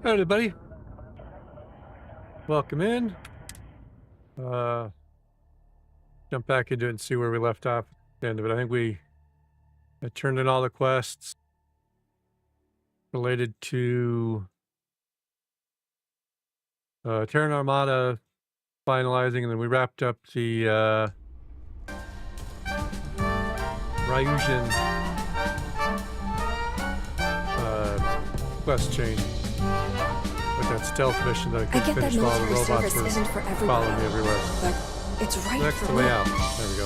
Hi, everybody. Welcome in. Jump back into it and see where we left off at the end of it. I think we turned in all the quests related to Terran Armada finalizing, and then we wrapped up the Ryusian quest chain with that stealth mission that I couldn't finish while the robots were following me everywhere. But it's right That's for the way me. out. There we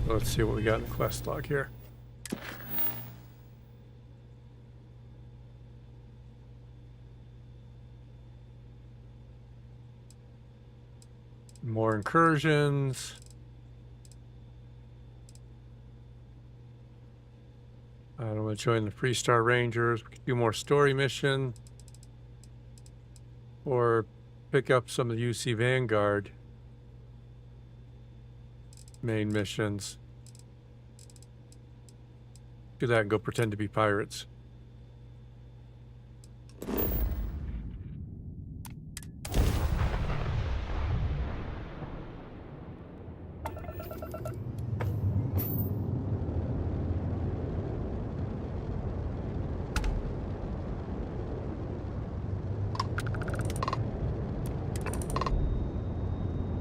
go. Let's see what we got in the quest log here. More incursions. I don't want to join the Freestar Rangers. We could do more story mission. Or pick up some of the UC Vanguard main missions. Do that and go pretend to be pirates.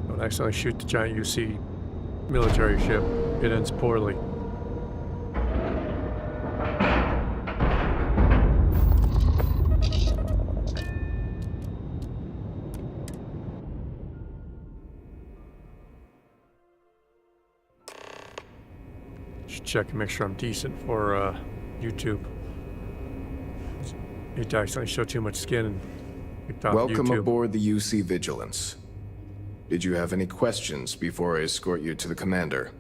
Don't accidentally shoot the giant UC military ship. It ends poorly. Should check and make sure I'm decent for YouTube. Hate to accidentally show too much skin and kicked off Welcome YouTube. aboard the UC Vigilance. Did you have any questions before I escort you to the commander?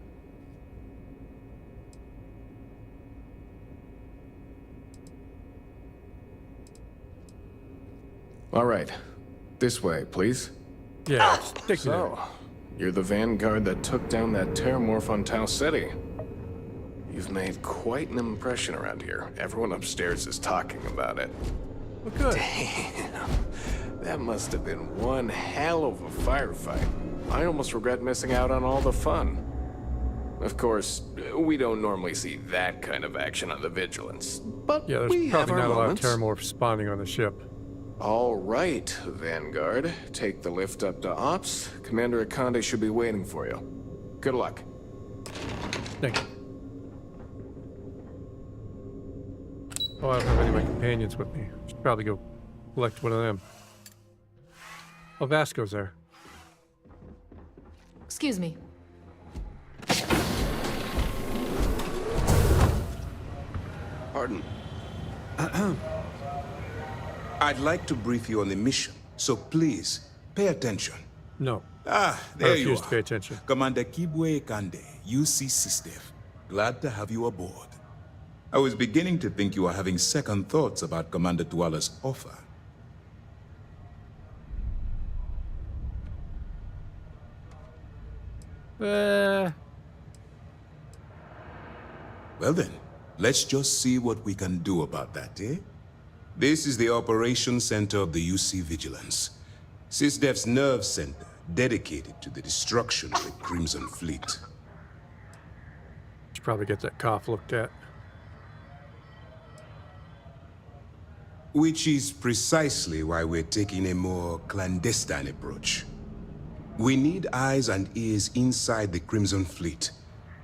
All right. This way, please. Yeah, stick to So, you're the vanguard that took down that terramorph on Tau Ceti. You've made quite an impression around here. Everyone upstairs is talking about it. Well, good. Damn. That must have been one hell of a firefight. I almost regret missing out on all the fun. Of course, we don't normally see that kind of action on the Vigilance, but Yeah, we there's have probably our not a lot of moments. terramorphs spawning on the ship. All right, Vanguard. Take the lift up to Ops. Commander Akande should be waiting for you. Good luck. Thank you. Oh, I don't have any of my companions with me. Should probably go collect one of them. Oh, Vasco's there. Excuse me. Pardon. I'd like to brief you on the mission, so please, pay attention. No. Ah, I there you refuse to pay are. attention. Commander Kibwe Kande, UC System. Glad to have you aboard. I was beginning to think you were having second thoughts about Commander Tuala's offer. Well then, let's just see what we can do about that, eh? This is the Operations Center of the UC Vigilance. SysDef's nerve center, dedicated to the destruction of the Crimson Fleet. Should probably get that cough looked at. Which is precisely why we're taking a more clandestine approach. We need eyes and ears inside the Crimson Fleet.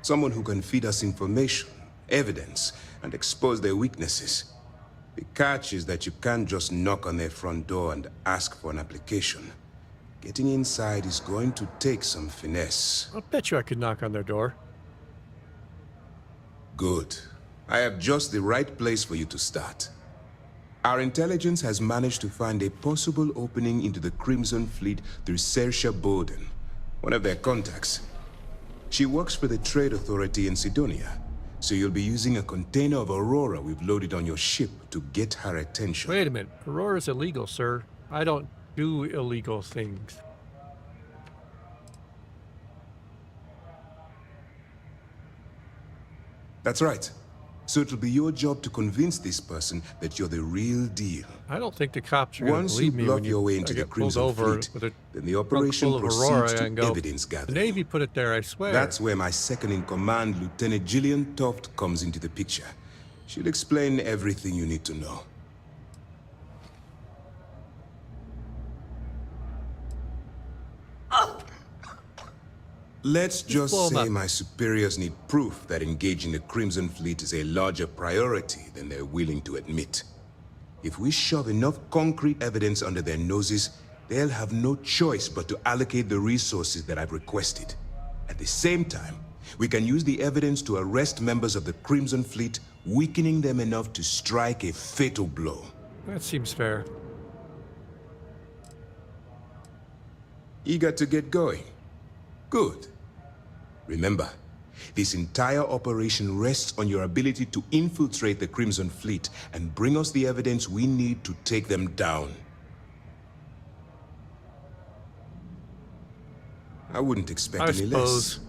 Someone who can feed us information, evidence, and expose their weaknesses. The catch is that you can't just knock on their front door and ask for an application. Getting inside is going to take some finesse. I'll bet you I could knock on their door. Good. I have just the right place for you to start. Our intelligence has managed to find a possible opening into the Crimson Fleet through Saoirse Bowden, one of their contacts. She works for the Trade Authority in Sidonia, so you'll be using a container of Aurora we've loaded on your ship to get her attention. Wait a minute. Aurora's illegal, sir. I don't do illegal things. That's right. So it'll be your job to convince this person that you're the real deal. I don't think the cops are going to Once you believe me bluff when your way I into the get pulled Crimson over Fleet, with a then the trunk operation full of proceeds Aurora to and go, evidence the gathering. Navy put it there, I swear. That's where my second-in-command, Lieutenant Gillian Toft, comes into the picture. She'll explain everything you need to know. Let's just blow 'em say up. my superiors need proof that engaging the Crimson Fleet is a larger priority than they're willing to admit. If we shove enough concrete evidence under their noses, they'll have no choice but to allocate the resources that I've requested. At the same time, we can use the evidence to arrest members of the Crimson Fleet, weakening them enough to strike a fatal blow. That seems fair. Eager to get going? Good. Remember, this entire operation rests on your ability to infiltrate the Crimson Fleet and bring us the evidence we need to take them down. I wouldn't expect I any less. suppose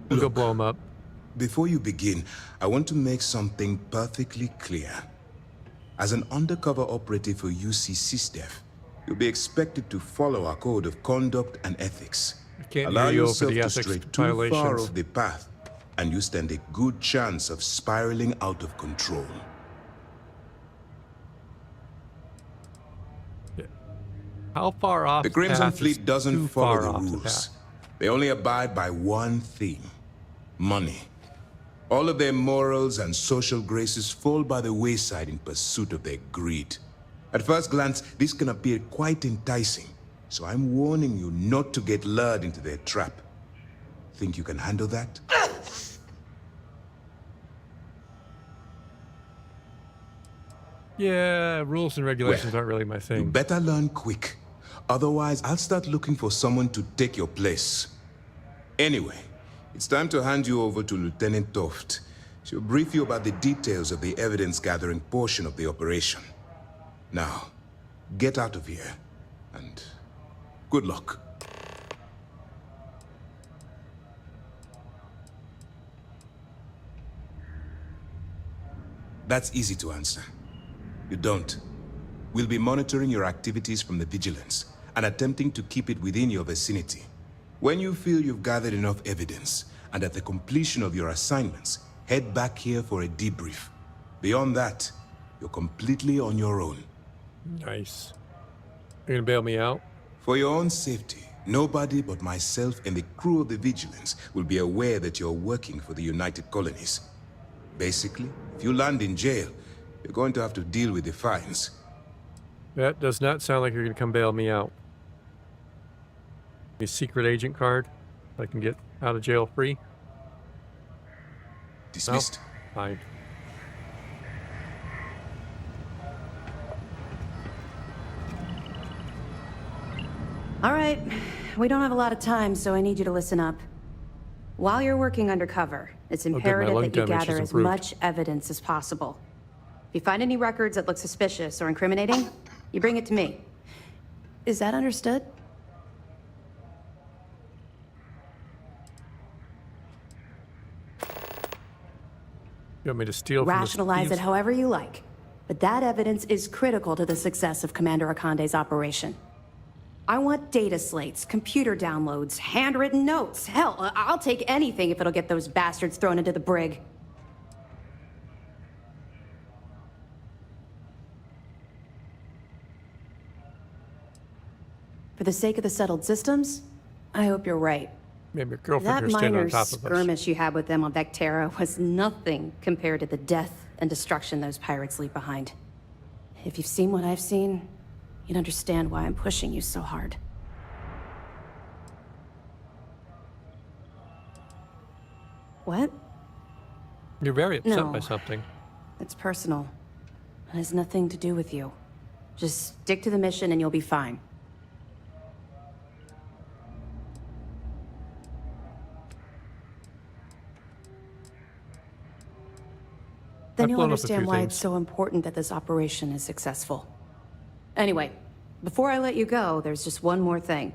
we'll go Look, blow them up. Before you begin, I want to make something perfectly clear. As an undercover operative for UC SysDef, you'll be expected to follow our code of conduct and ethics. I can't Allow hear you over yourself the to ethics stray too far violations. off the path, and you stand a good chance of spiraling out of control. How far off The Crimson path is Fleet doesn't too follow far the off rules. path? They only abide by one thing: money. All of their morals and social graces fall by the wayside in pursuit of their greed. At first glance, this can appear quite enticing, so I'm warning you not to get lured into their trap. Think you can handle that? Yeah, rules and regulations Well, aren't really my You thing. better learn quick. Otherwise, I'll start looking for someone to take your place. Anyway, it's time to hand you over to Lieutenant Toft. She'll brief you about the details of the evidence-gathering portion of the operation. Now, get out of here, and good luck. That's easy to answer. You don't. We'll be monitoring your activities from the Vigilance and attempting to keep it within your vicinity. When you feel you've gathered enough evidence, and at the completion of your assignments, head back here for a debrief. Beyond that, you're completely on your own. Nice. You're gonna bail me out? For your own safety, nobody but myself and the crew of the Vigilance will be aware that you're working for the United Colonies. Basically, if you land in jail, you're going to have to deal with the fines. That does not sound like you're gonna come bail me out. A secret agent card so I can get out of jail free? Dismissed. No? Fine. All right, we don't have a lot of time, so I need you to listen up. While you're working undercover, it's good, my imperative lung that you damage gather has as improved. much evidence as possible. If you find any records that look suspicious or incriminating, you bring it to me. Is that understood? You want me to steal from Rationalize the it however you like, but that evidence is critical to the success of Commander Akande's operation. I want data slates, computer downloads, handwritten notes. Hell, I'll take anything if it'll get those bastards thrown into the brig. For the sake of the settled systems, I hope you're right. Maybe your girlfriend That here standing on minor top of us. skirmish you had with them on Vectera was nothing compared to the death and destruction those pirates leave behind. If you've seen what I've seen, you'd understand why I'm pushing you so hard. What? You're very upset No. by something. It's personal. It has nothing to do with you. Just stick to the mission and you'll be fine. Then I've you'll blown up a understand few why things. it's so important that this operation is successful. Anyway, before I let you go, there's just one more thing.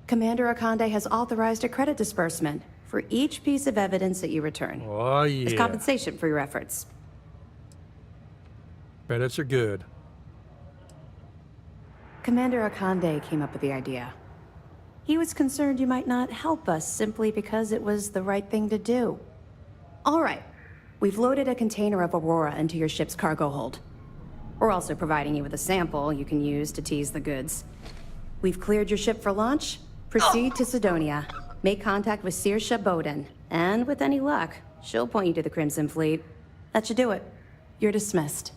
Commander Akande has authorized a credit disbursement for each piece of evidence that you return. Oh, As yeah. compensation for your efforts. Credits are good. Commander Akande came up with the idea. He was concerned you might not help us simply because it was the right thing to do. All right. We've loaded a container of Aurora into your ship's cargo hold. We're also providing you with a sample you can use to tease the goods. We've cleared your ship for launch. Proceed to Sidonia. Make contact with Saoirse Bowden. And with any luck, she'll point you to the Crimson Fleet. That should do it. You're dismissed.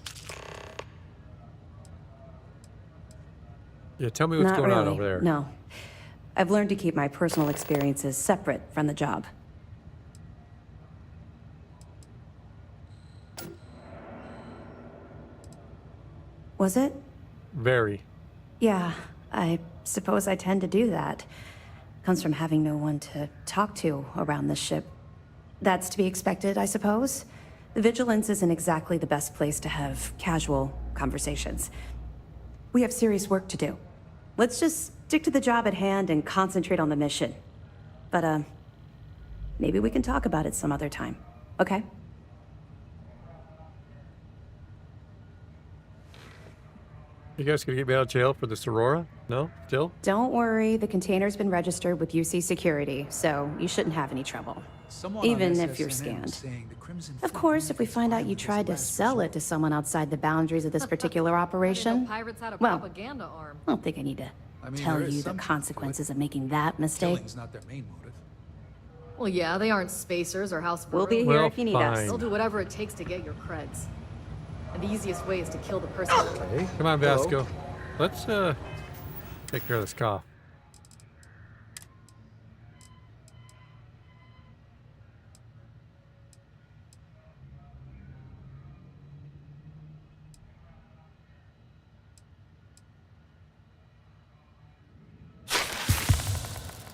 Yeah, tell me what's Not going on really, over there. no. I've learned to keep my personal experiences separate from the job. Was it? Very. Yeah, I suppose I tend to do that. Comes from having no one to talk to around this ship. That's to be expected, I suppose. The Vigilance isn't exactly the best place to have casual conversations. We have serious work to do. Let's just stick to the job at hand and concentrate on the mission. But, maybe we can talk about it some other time, okay? You guys gonna get me out of jail for this Aurora? No? Still? Don't worry, the container's been registered with UC Security, so you shouldn't have any trouble. Even if you're scanned. Of course, if we find out you tried to sell it to someone outside the boundaries of this particular operation, Pirates had a well, propaganda arm. I don't think I need to tell you the consequences of making that mistake. Killing's not their main motive. Well, yeah, they aren't spacers or House of We'll be Baru. here Well, if you need fine. us. They'll do whatever it takes to get your creds. And the easiest way is to kill the person. Hey, come on, Vasco. Let's, take care of this cough.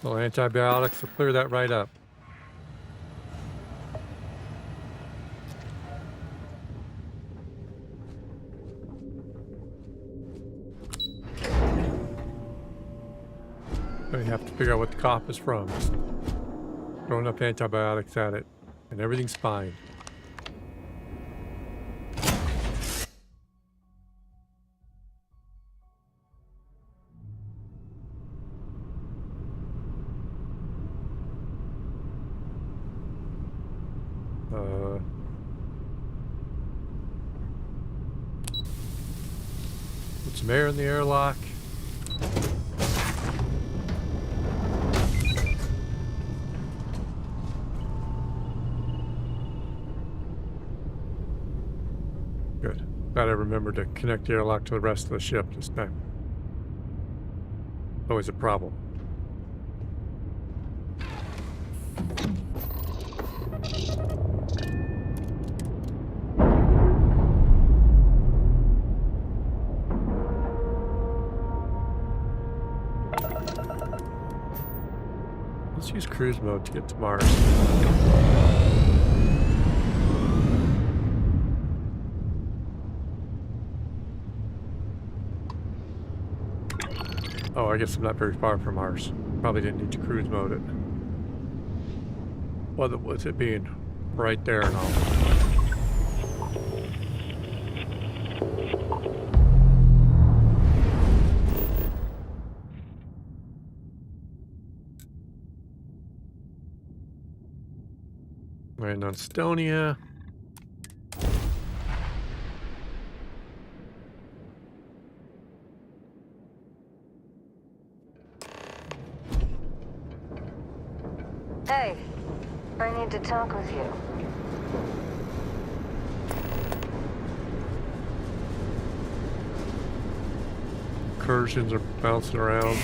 Well, antibiotics will clear that right up. We have to figure out what the cough is from. Just throw enough antibiotics at it, and everything's fine. Put some air in the airlock. Good. Glad I remembered to connect the airlock to the rest of the ship this time. Always a problem. Let's use cruise mode to get to Mars. Oh, I guess I'm not very far from Mars. Probably didn't need to cruise mode it. Well, with it being right there and all. Land on Estonia. Hey, I need to talk with you. Incursions are bouncing around.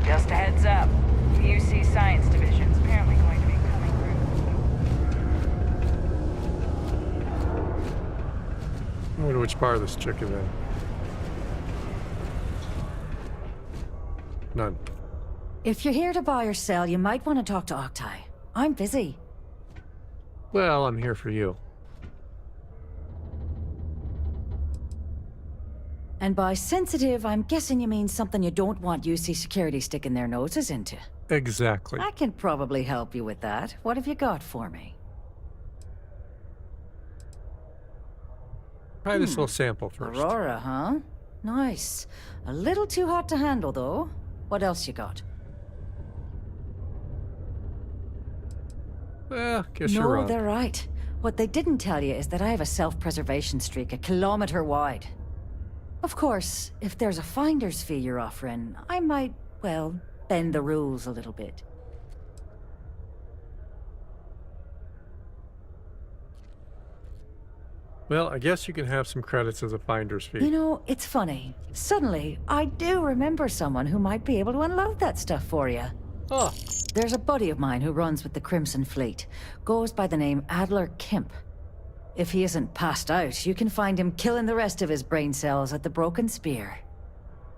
Just a heads up. UC Science Division's apparently going to be coming through. I wonder which part of this chick is in. None. If you're here to buy or sell, you might want to talk to Octai. I'm busy. Well, I'm here for you. And by sensitive, I'm guessing you mean something you don't want UC Security sticking their noses into. Exactly. I can probably help you with that. What have you got for me? Try this little sample first. Aurora, huh? Nice. A little too hot to handle, though. What else you got? Well, guess you're wrong. No, they're right. What they didn't tell you is that I have a self-preservation streak 1 kilometer wide. Of course, if there's a finder's fee you're offering, I might, well, bend the rules a little bit. Well, I guess you can have some credits as a finder's fee. You know, it's funny. Suddenly, I do remember someone who might be able to unload that stuff for you. Oh, There's a buddy of mine who runs with the Crimson Fleet. Goes by the name Adler Kemp. If he isn't passed out, you can find him killing the rest of his brain cells at the Broken Spear.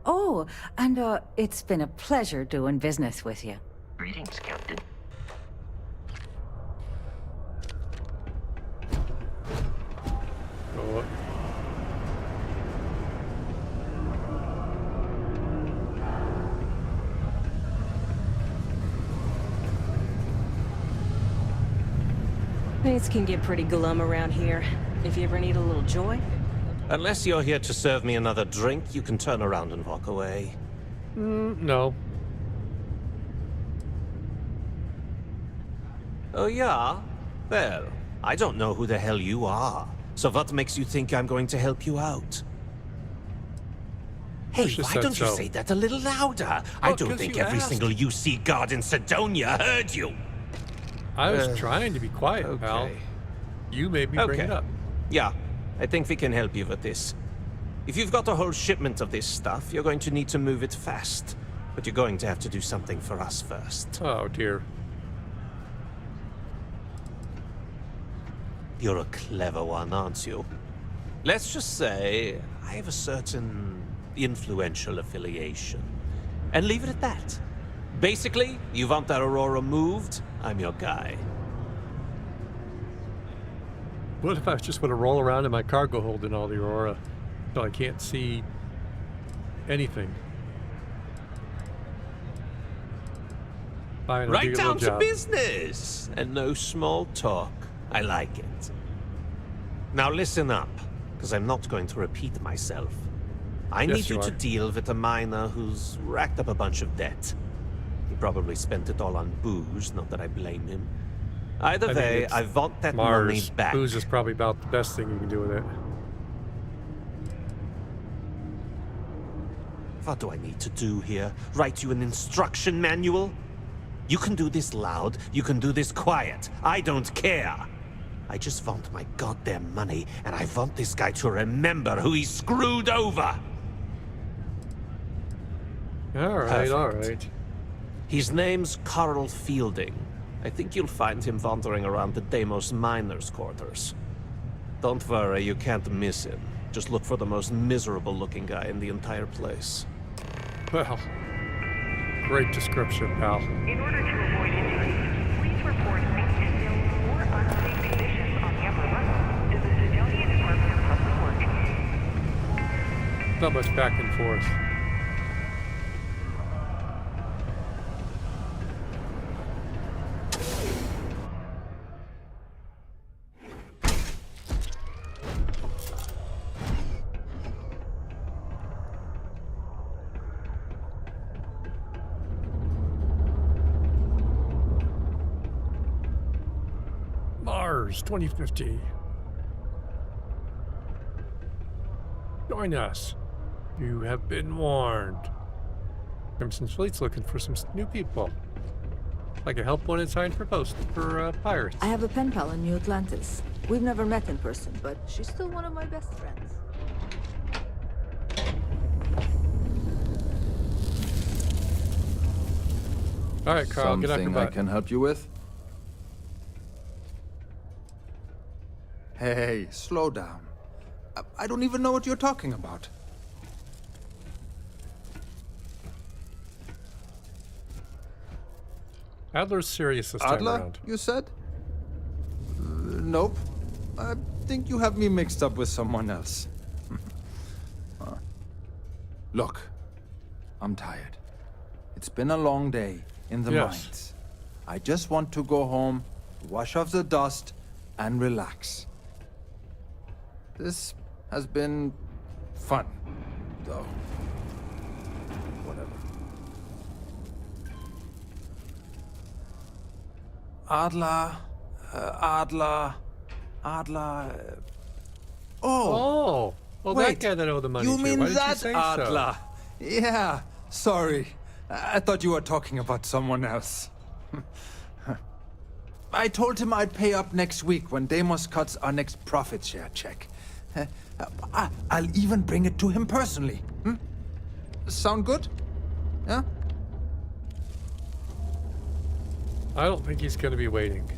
Oh, and it's been a pleasure doing business with you. Greetings, Captain. oh. Things can get pretty glum around here. If you ever need a little joy. Unless you're here to serve me another drink, you can turn around and walk away. No. Oh, yeah? Well, I don't know who the hell you are. So what makes you think I'm going to help you out? Hey, She why said don't you so. say that a little louder? I don't 'cause think you every asked. single UC guard in Sidonia heard you. I was trying to be quiet, pal. Okay. You made me bring it up. Yeah, I think we can help you with this. If you've got a whole shipment of this stuff, you're going to need to move it fast. But you're going to have to do something for us first. Oh, dear. You're a clever one, aren't you? Let's just say I have a certain influential affiliation. And leave it at that. Basically, you want that Aurora moved, I'm your guy. What if I just want to roll around in my cargo hold in all the Aurora so I can't see anything? Fine, I'll do Right your down little to job. business! And no small talk. I like it. Now listen up, because I'm not going to repeat myself. I Yes, need you you to are. deal with a miner who's racked up a bunch of debt. He probably spent it all on booze, not that I blame him. Either I mean, way, it's I want that money Mars. back. Booze is probably about the best thing you can do with it. What do I need to do here? Write you an instruction manual? You can do this loud, you can do this quiet. I don't care. I just want my goddamn money, and I want this guy to remember who he screwed over. All right, Perfect. all right. His name's Carl Fielding. I think you'll find him wandering around the Deimos miners' quarters. Don't worry, you can't miss him. Just look for the most miserable-looking guy in the entire place. Well, great description, pal. In order to avoid injuries, please report maintenance bills or unsafe conditions on the upper level to the Sidonia Department of Public Works. Not much back and forth. Mars 2050. Join us. You have been warned. Crimson Fleet's looking for some new people. I can help one inside for pirates. I have a pen pal in New Atlantis. We've never met in person, but she's still one of my best friends. All right, Carl, get out your Something I butt. can help you with? Hey, slow down. I don't even know what you're talking about. Adler's serious this time Adler, around. you said? Nope. I think you have me mixed up with someone else. Look, I'm tired. It's been a long day in the Yes. mines. I just want to go home, wash off the dust, and relax. This has been fun, though. Whatever. Adler. Oh, well, wait. that guy that owed the money You to. mean Why did that you say Adler? Yeah, sorry. I thought you were talking about someone else. I told him I'd pay up next week when Deimos cuts our next profit share check. I'll even bring it to him personally. Sound good? Yeah? So? I don't think he's going to be waiting.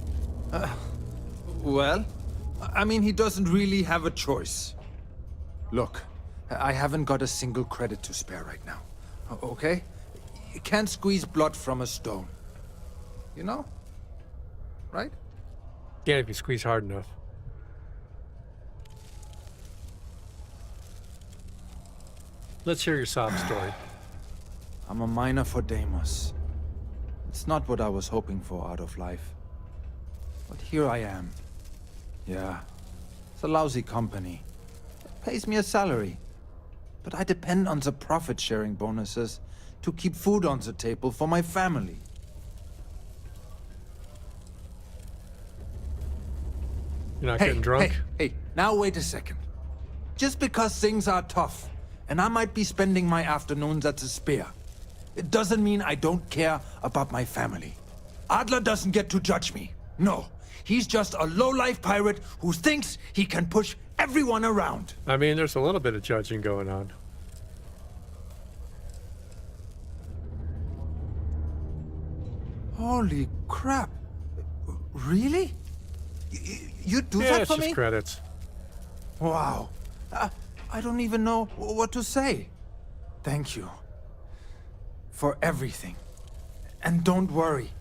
Well, I mean, he doesn't really have a choice. Look, I haven't got a single credit to spare right now. Okay? You can't squeeze blood from a stone. You know? Right? Yeah, if you squeeze hard enough. Let's hear your sob story. I'm a miner for Deimos. It's not what I was hoping for out of life. But here I am. Yeah, it's a lousy company. It pays me a salary. But I depend on the profit-sharing bonuses to keep food on the table for my family. You're not getting drunk? Hey, now wait a second. Just because things are tough, and I might be spending my afternoons at the Spear, it doesn't mean I don't care about my family. Adler doesn't get to judge me. No, he's just a low-life pirate who thinks he can push everyone around. I mean, there's a little bit of judging going on. Holy crap. Really? You do Yeah, that it's for just me? credits. Wow. I don't even know what to say. Thank you. For everything. And don't worry.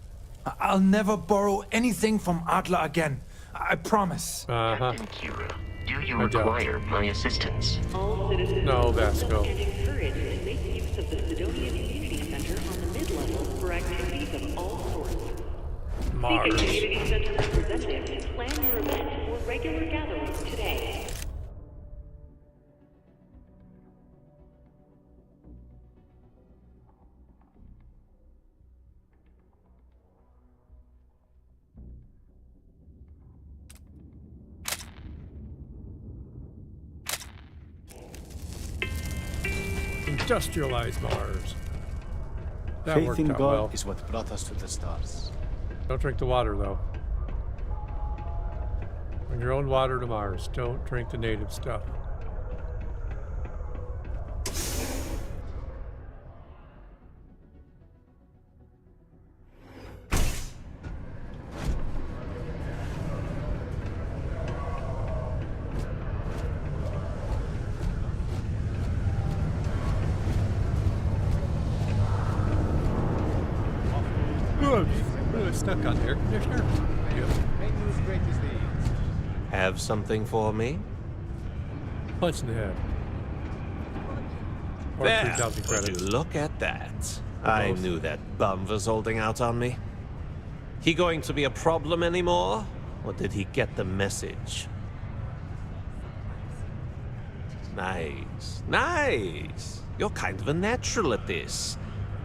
I'll never borrow anything from Adler again. I promise. Uh-huh. Captain Kira, do you I don't. require my assistance? All citizens No, Vasco. and encouraged to make use of the Sidonian Community Center on the mid-level for activities of all sorts. Seek a Mars. community center representative and plan your event or regular gatherings today. Industrialize Mars. That Faith worked in out God well. is what brought us to the stars. Don't drink the water, though. Bring your own water to Mars. Don't drink the native stuff. Really stuck on the air conditioner. Menus great as these. Have something for me? Punch in the head. Or There. 3,000 Would you credits. look at that? I both. knew that bum was holding out on me. He going to be a problem anymore? Or did he get the message? Nice. Nice. You're kind of a natural at this.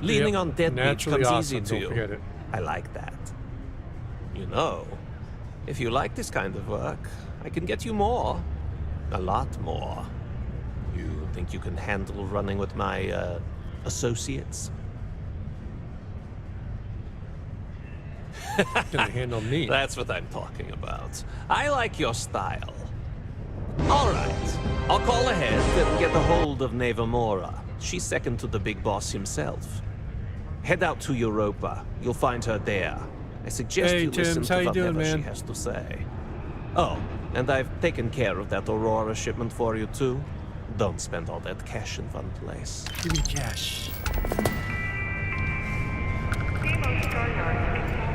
Leaning Yep, on deadbeats naturally comes awesome, easy to don't you. forget it. I like that. You know, if you like this kind of work, I can get you more. A lot more. You think you can handle running with my, associates? Gonna handle me. That's what I'm talking about. I like your style. All right. I'll call ahead and get a hold of Nevamora. She's second to the big boss himself. Head out to Europa. You'll find her there. I suggest Hey, you listen Tims, to how you whatever doing, she man? has to say. Oh, and I've taken care of that Aurora shipment for you too. Don't spend all that cash in one place. Give me cash. Deimos Star Yards inform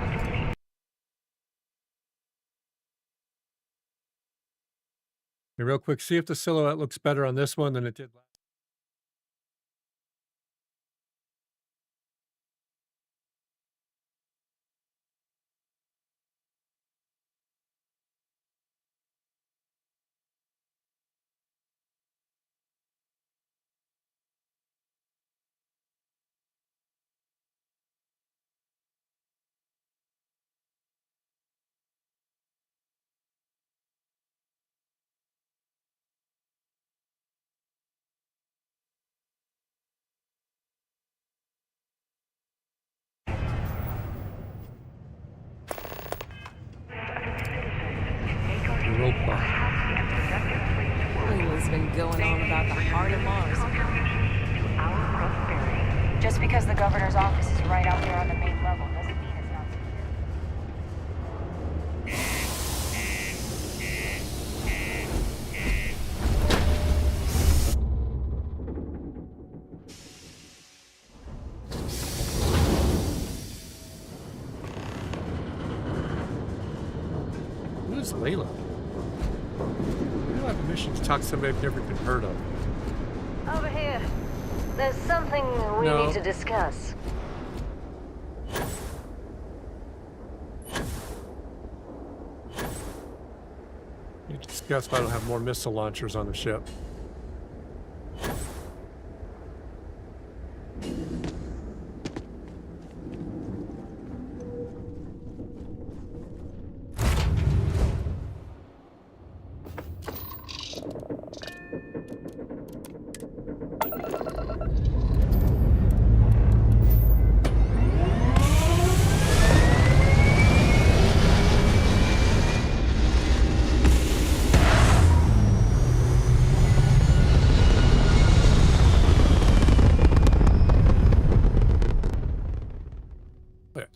Hey, real quick, see if the silhouette looks better on this one than it did last. Europa. Lately's been going on about the heart of Mars. Just because the governor's office is right out there on the main level doesn't mean it's not secure. Who's Layla? We don't have mission to talk to somebody I've never even heard of. Over here. There's something we No. need to discuss. You discuss if I don't have more missile launchers on the ship.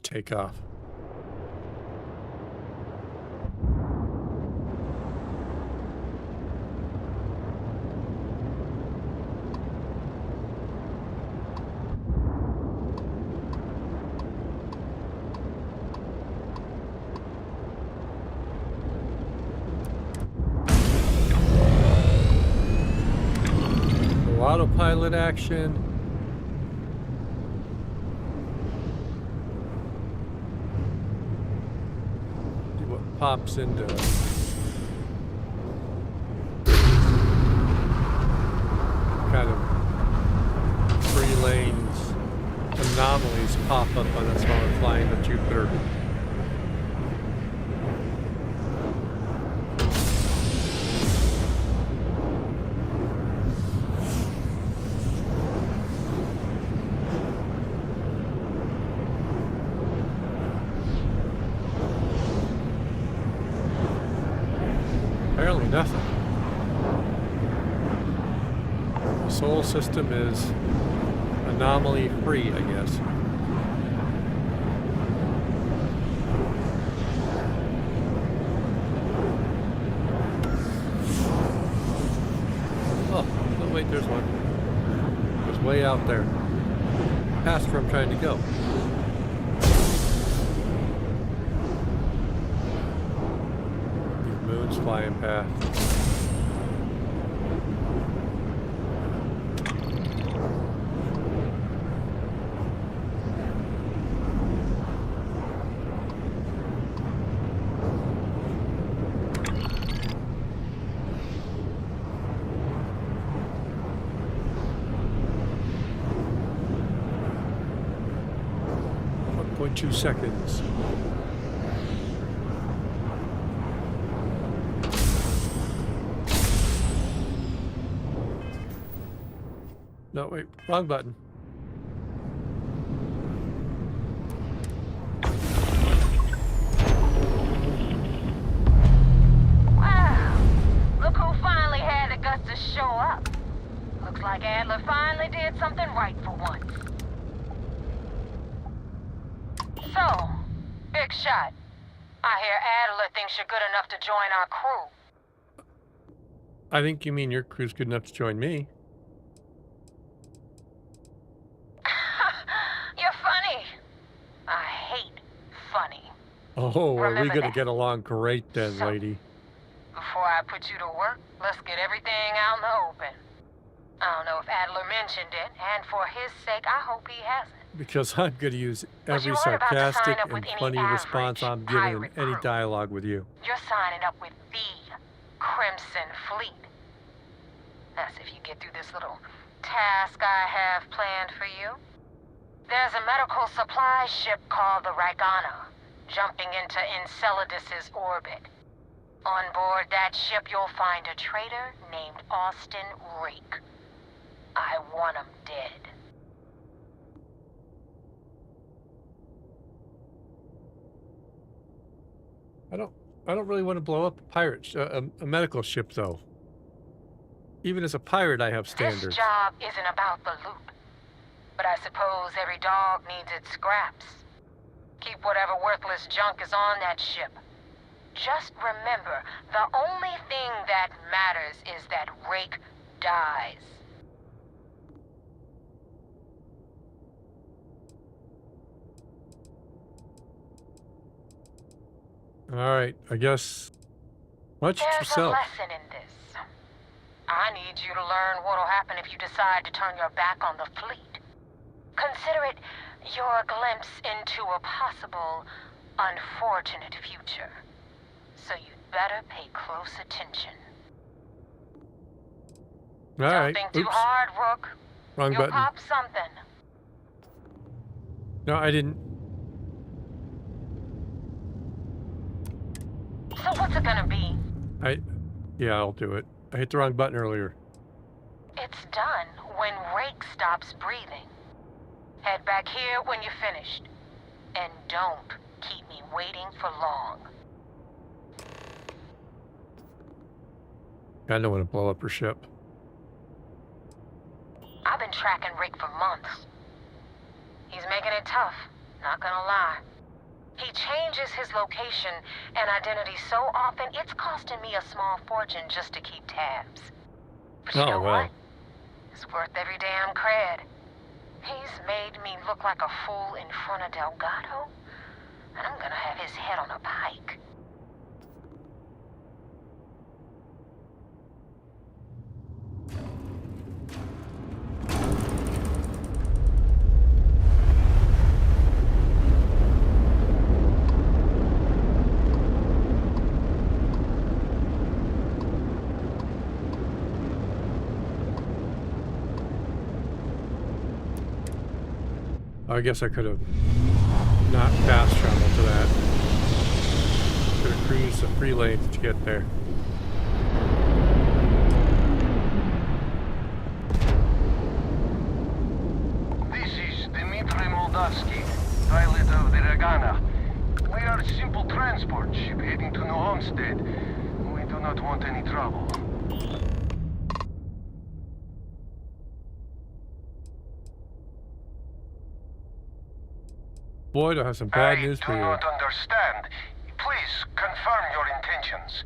Take off. Autopilot action. Pops into kind of free lanes anomalies pop up on us while we're flying to Jupiter. Apparently nothing. The solar system is anomaly free, I guess. Oh, no, wait, there's one. It was way out there. Past where I'm trying to go. Moon's flying past. .2 seconds. No, wait, wrong button. Wow, look who finally had the guts to show up. Looks like Adler finally did something right for once. So, big shot. I hear Adler thinks you're good enough to join our crew. I think you mean your crew's good enough to join me. You're funny. I hate funny. Oh, are we Remember gonna that. get along great then, So- lady? Before I I put you to work, let's get everything out in the open. I don't know if Adler mentioned it, and for his sake, I hope he hasn't. Because I'm going to use every you aren't about to sarcastic sign up and with any funny response I'm average giving in pirate any crew. dialogue with you. You're signing up with the Crimson Fleet. That's if you get through this little task I have planned for you. There's a medical supply ship called the Ragana, jumping into Enceladus's orbit. On board that ship, you'll find a traitor named Austin Rake. I want him dead. I don't really want to blow up a pirate, a medical ship, though. Even as a pirate, I have standards. This job isn't about the loot. But I suppose every dog needs its scraps. Keep whatever worthless junk is on that ship. Just remember, the only thing that matters is that Rake dies. Alright, I guess... Watch There's yourself. a lesson in this. I need you to learn what'll happen if you decide to turn your back on the fleet. Consider it your glimpse into a possible, unfortunate future. So you'd better pay close attention. Alright, Don't think too oops. hard, Rook. Wrong You'll button. pop something. No, I didn't. So what's it gonna be? Yeah, I'll do it. I hit the wrong button earlier. It's done when Rake stops breathing. Head back here when you're finished. And don't keep me waiting for long. I don't want to blow up her ship. I've been tracking Rake for months. He's making it tough, not gonna lie. He changes his location and identity so often, it's costing me a small fortune just to keep tabs. But you know well. what? It's worth every damn cred. He's made me look like a fool in front of Delgado, and I'm gonna have his head on a pike. I guess I could have not fast traveled to that. Could have cruised the free lanes to get there. This is Dmitry Moldavsky, pilot of the Ragana. We are a simple transport ship heading to New Homestead. We do not want any trouble. Boy, do I have some bad news for I do you. not understand. Please, confirm your intentions.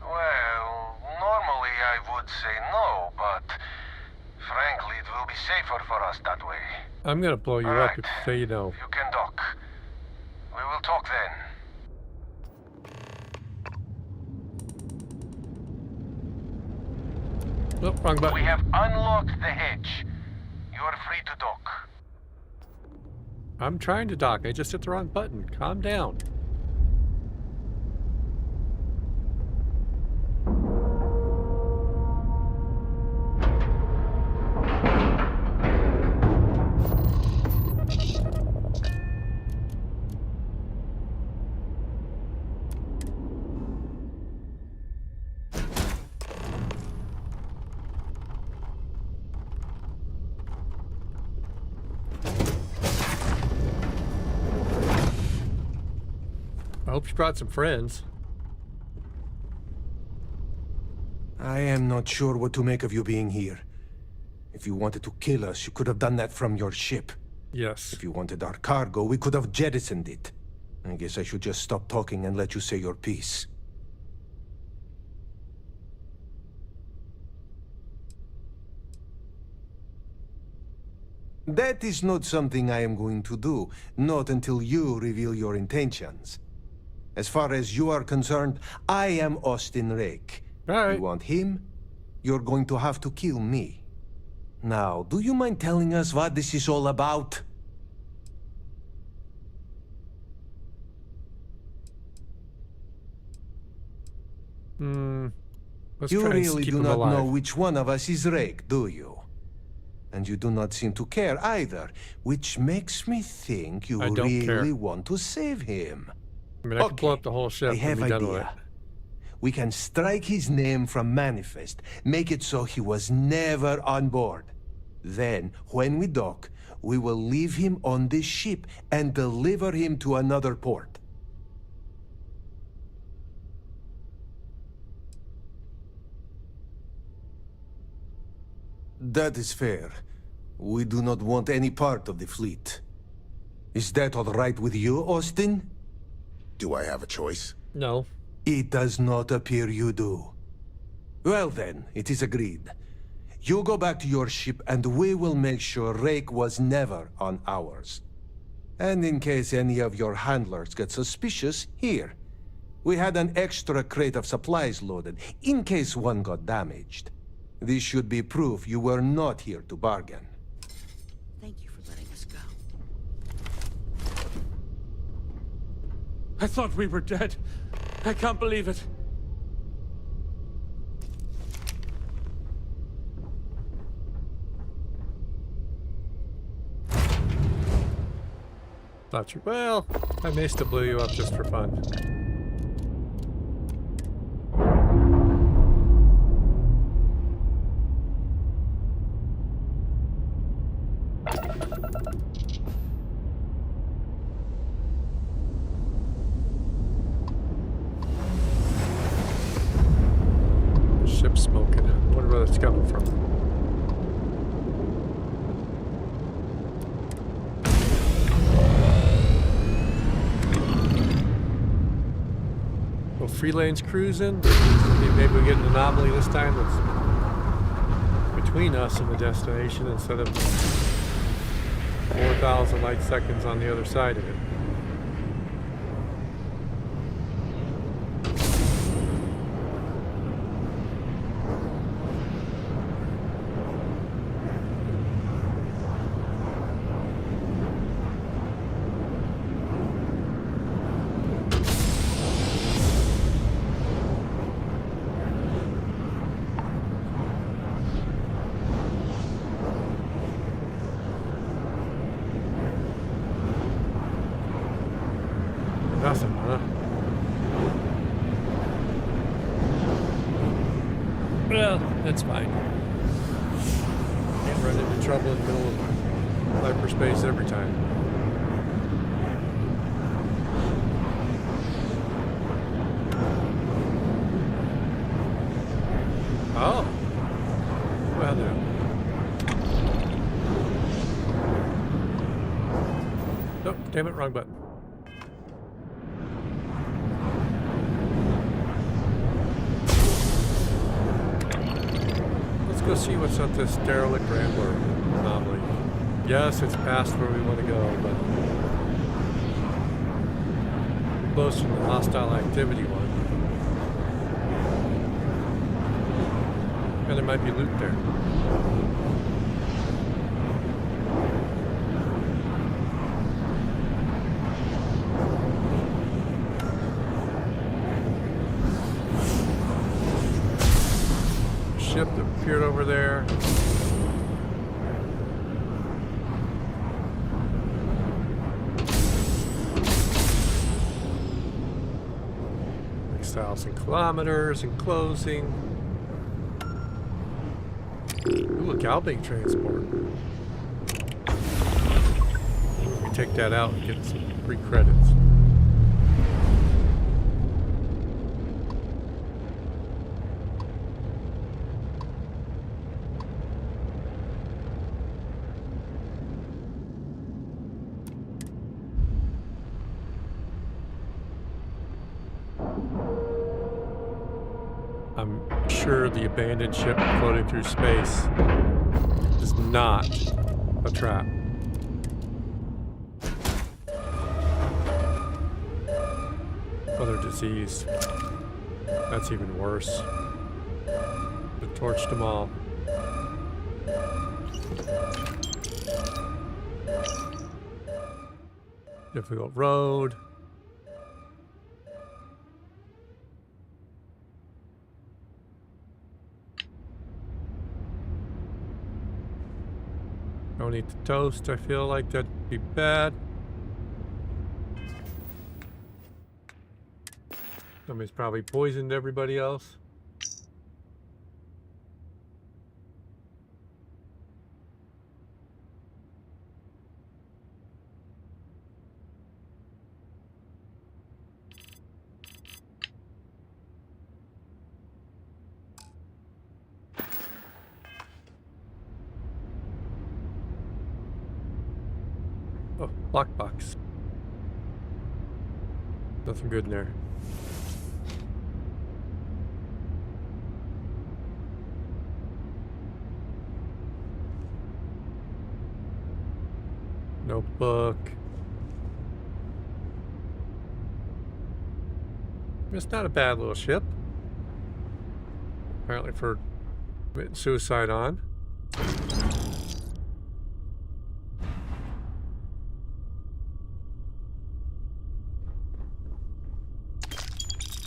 Well, normally I would say no, but frankly it will be safer for us that way. I'm gonna blow you up if you say you know. You can dock. We will talk then. Oh, wrong button. We have unlocked the hedge. You are free to dock. I'm trying to dock. I just hit the wrong button. Calm down. I hope you brought some friends. I am not sure what to make of you being here. If you wanted to kill us, you could have done that from your ship. Yes. If you wanted our cargo, we could have jettisoned it. I guess I should just stop talking and let you say your piece. That is not something I am going to do, not until you reveal your intentions. As far as you are concerned, I am Austin Rake. Right. You want him? You're going to have to kill me. Now, do you mind telling us what this is all about? Let's You try and really keep do him not alive. know which one of us is Rake, do you? And you do not seem to care either, which makes me think you I don't really care. want to save him. I mean, I can blow up the whole ship I and have be done with it. idea. We can strike his name from Manifest, make it so he was never on board. Then, when we dock, we will leave him on this ship and deliver him to another port. That is fair. We do not want any part of the fleet. Is that all right with you, Austin? Do I have a choice? No. It does not appear you do. Well then, it is agreed. You go back to your ship and we will make sure Rake was never on ours. And in case any of your handlers get suspicious, here. We had an extra crate of supplies loaded, in case one got damaged. This should be proof you were not here to bargain. Thank you for letting us go. I thought we were dead. I can't believe it. Not true. Well, I may still blow you up just for fun. Ship smoking. I wonder where that's coming from. Well, free lanes cruising. Maybe we get an anomaly this time that's between us and the destination instead of 4,000 light seconds on the other side of it. Nothing, huh? Well, that's fine. Can't run into trouble in the middle of hyperspace every time. Oh. Well, no. Oh, damn it, wrong button. Go see what's at this derelict Rambler anomaly. Yes, it's past where we want to go, but close to the hostile activity one. And there might be loot there. Ship that appeared over there. Next 1,000 kilometers in closing. Ooh, a Galbank transport. We take that out and get some free credits. I'm sure the abandoned ship floating through space does not a trap. Other disease. That's even worse. But torched them all. Difficult road. Don't eat the toast. I feel like that'd be bad. Somebody's probably poisoned everybody else. Oh, lockbox. Nothing good in there. Notebook. It's not a bad little ship. Apparently for committing suicide on.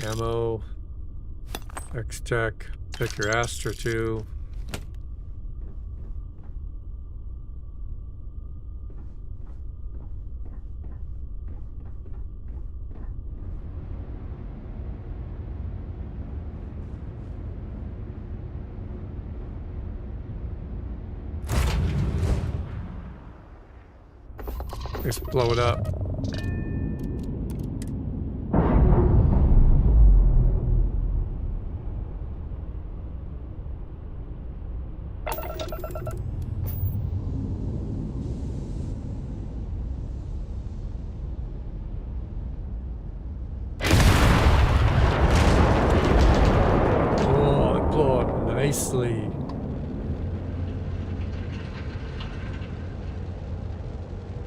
Ammo. X-Tech. Pick your Astra 2. Just blow it up. Oh, it blew up nicely.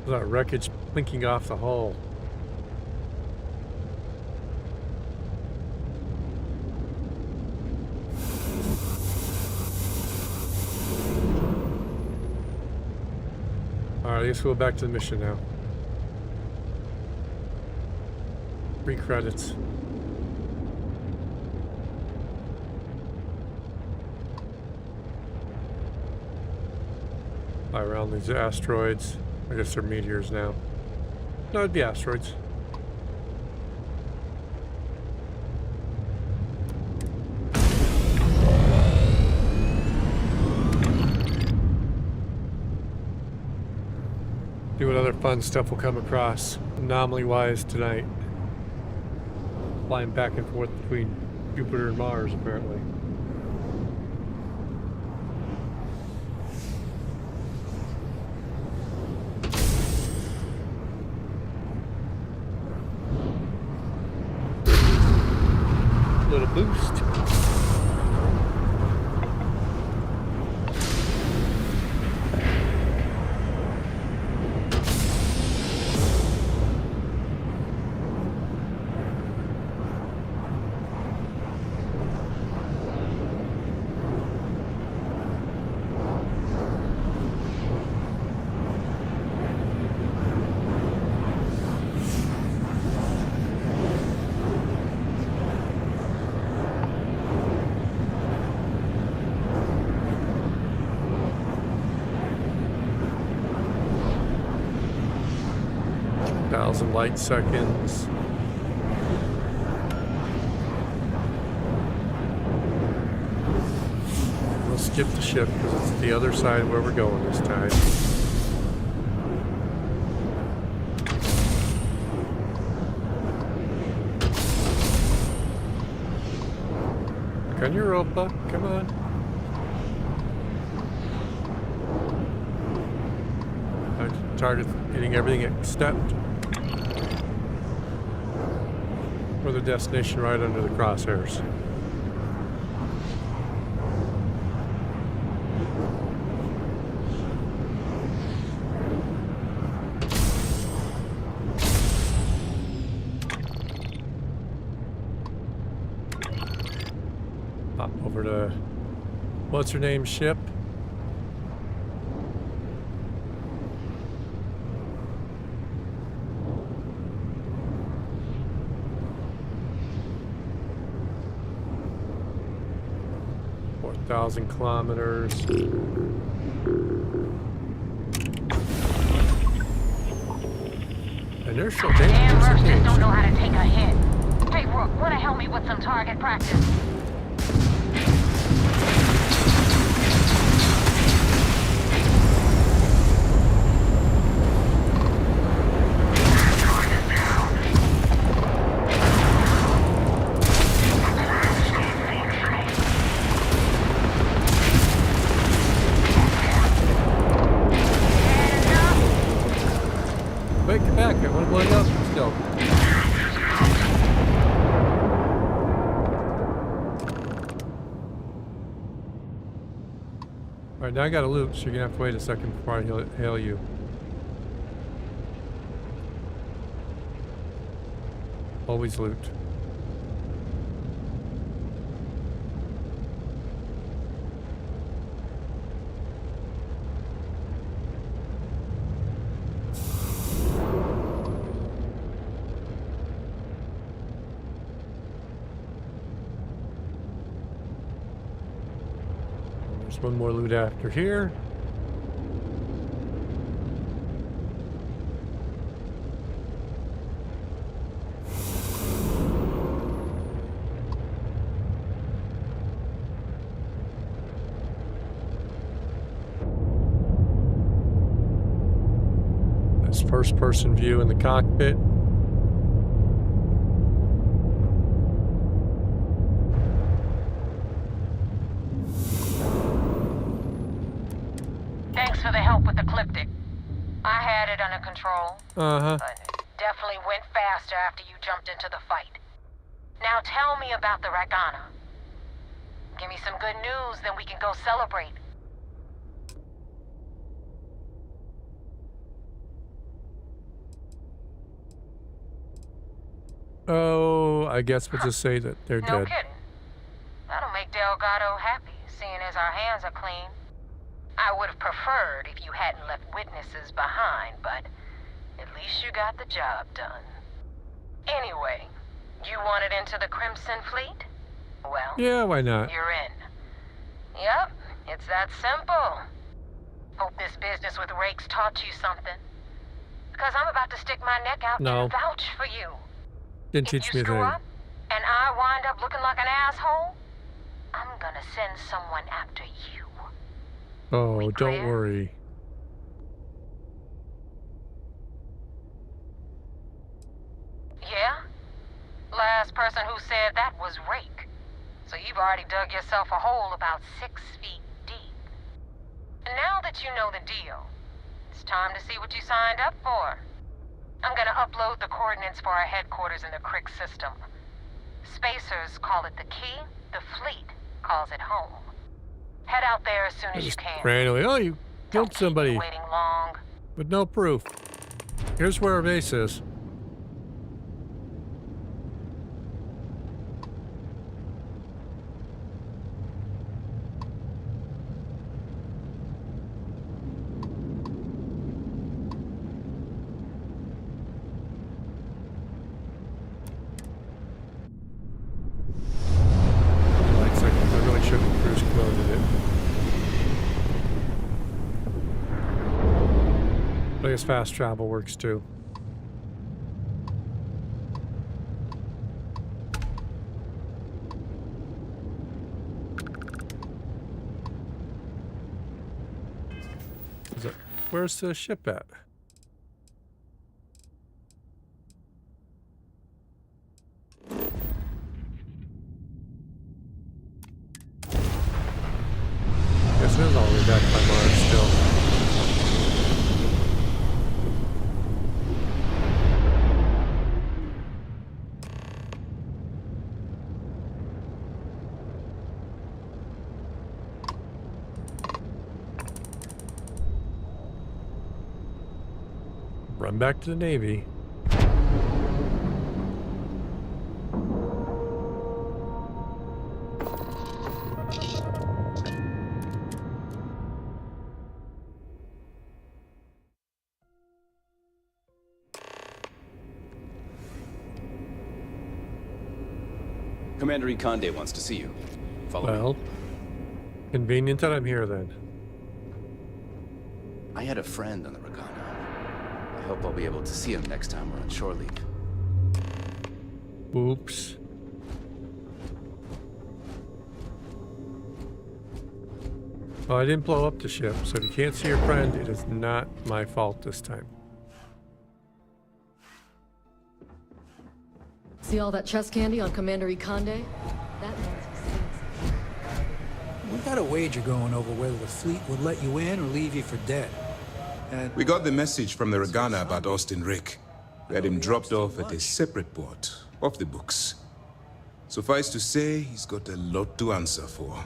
That wreckage blinking off the hull. Alright, let's go back to the mission now. 3 credits. Fly around these asteroids. I guess they're meteors now. No, it'd be asteroids. See what other fun stuff we'll come across, anomaly-wise, tonight. Flying back and forth between Jupiter and Mars, apparently. Little boost. Thousand light seconds. We'll skip the ship because it's the other side where we're going this time. Can Europa? Come on. Target hitting everything except for the destination right under the crosshairs. what's her name ship. Thousand kilometers. Inertial damage. Damn mercs just don't know how to take a hit. Hey, Rook, wanna help me with some target practice? Wait, get back. I want to blow you up still. Alright, now I got to loot, so you're going to have to wait a second before I hail you. Always loot. There's one more loot after here. This first-person view in the cockpit. Thanks for the help with the Ecliptic. I had it under control. Uh-huh. But it definitely went faster after you jumped into the fight. Now tell me about the Ragana. Give me some good news, then we can go celebrate. Oh, I guess we'll just say that they're No dead. kidding. That'll make Delgado happy, seeing as our hands are clean. I would have preferred if you hadn't left witnesses behind, but at least you got the job done. Anyway, you wanted into the Crimson Fleet? Well, Yeah, why not? you're in. Yep, it's that simple. Hope this business with Rakes taught you something. Because I'm about to stick my neck out No. and vouch for you. Didn't teach me a Screw thing. up, and I wind up looking like an asshole, I'm gonna send someone after you. Oh, don't worry. Yeah? Last person who said that was Rake. So you've already dug yourself a hole about 6 feet deep. And now that you know the deal, it's time to see what you signed up for. I'm gonna upload the coordinates for our headquarters in the Crick system. Spacers call it the key, the fleet calls it home. Head out there as soon as you can. Randomly, oh, you killed somebody Waiting long. with no proof. Here's where our base is. Like, I really shouldn't have cruise coded it. But I guess fast travel works too. Where's the ship at? Guess it is all the way back by Mars still. Run back to the Navy. Commander Ikande wants to see you. Follow me. Well, convenient that I'm here then. I had a friend on the Regana. I hope I'll be able to see him next time we're on shore leave. Oops. Well, I didn't blow up the ship, so if you can't see your friend, it is not my fault this time. See all that chest candy on Commander Ikande? That means he sings. We got a wager going over whether the fleet would let you in or leave you for dead. And We got the message from the Regana about Austin Rick. We had him dropped off at a separate port, off the books. Suffice to say, he's got a lot to answer for.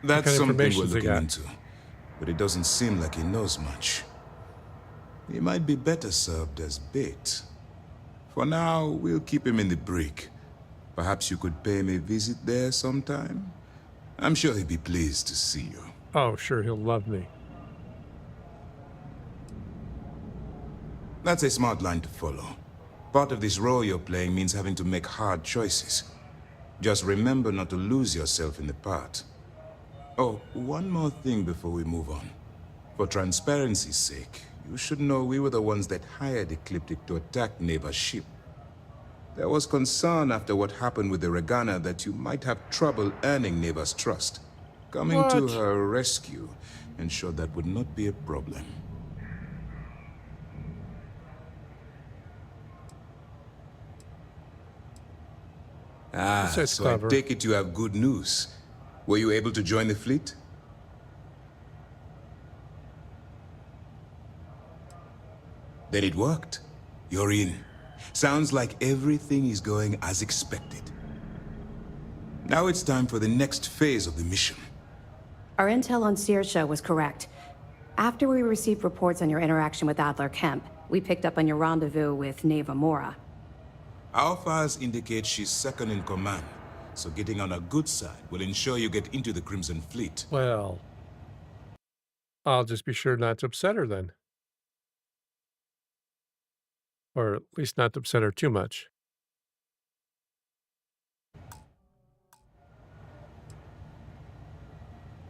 That's What kind of something we're information's he looking got? into, but it doesn't seem like he knows much. He might be better served as bait. For now, we'll keep him in the brig. Perhaps you could pay him a visit there sometime? I'm sure he'd be pleased to see you. Oh, sure, he'll love me. That's a smart line to follow. Part of this role you're playing means having to make hard choices. Just remember not to lose yourself in the part. Oh, one more thing before we move on. For transparency's sake, you should know we were the ones that hired Ecliptic to attack Neva's ship. There was concern after what happened with the Regana that you might have trouble earning Neva's trust. Coming to her rescue ensured that would not be a problem. Ah, That's so clever. I take it you have good news. Were you able to join the fleet? Then it worked. You're in. Sounds like everything is going as expected. Now it's time for the next phase of the mission. Our intel on Saoirse was correct. After we received reports on your interaction with Adler Kemp, we picked up on your rendezvous with Neva Mora. Our files indicate she's second in command, so getting on her good side will ensure you get into the Crimson Fleet. Well, I'll just be sure not to upset her then. Or at least not to upset her too much.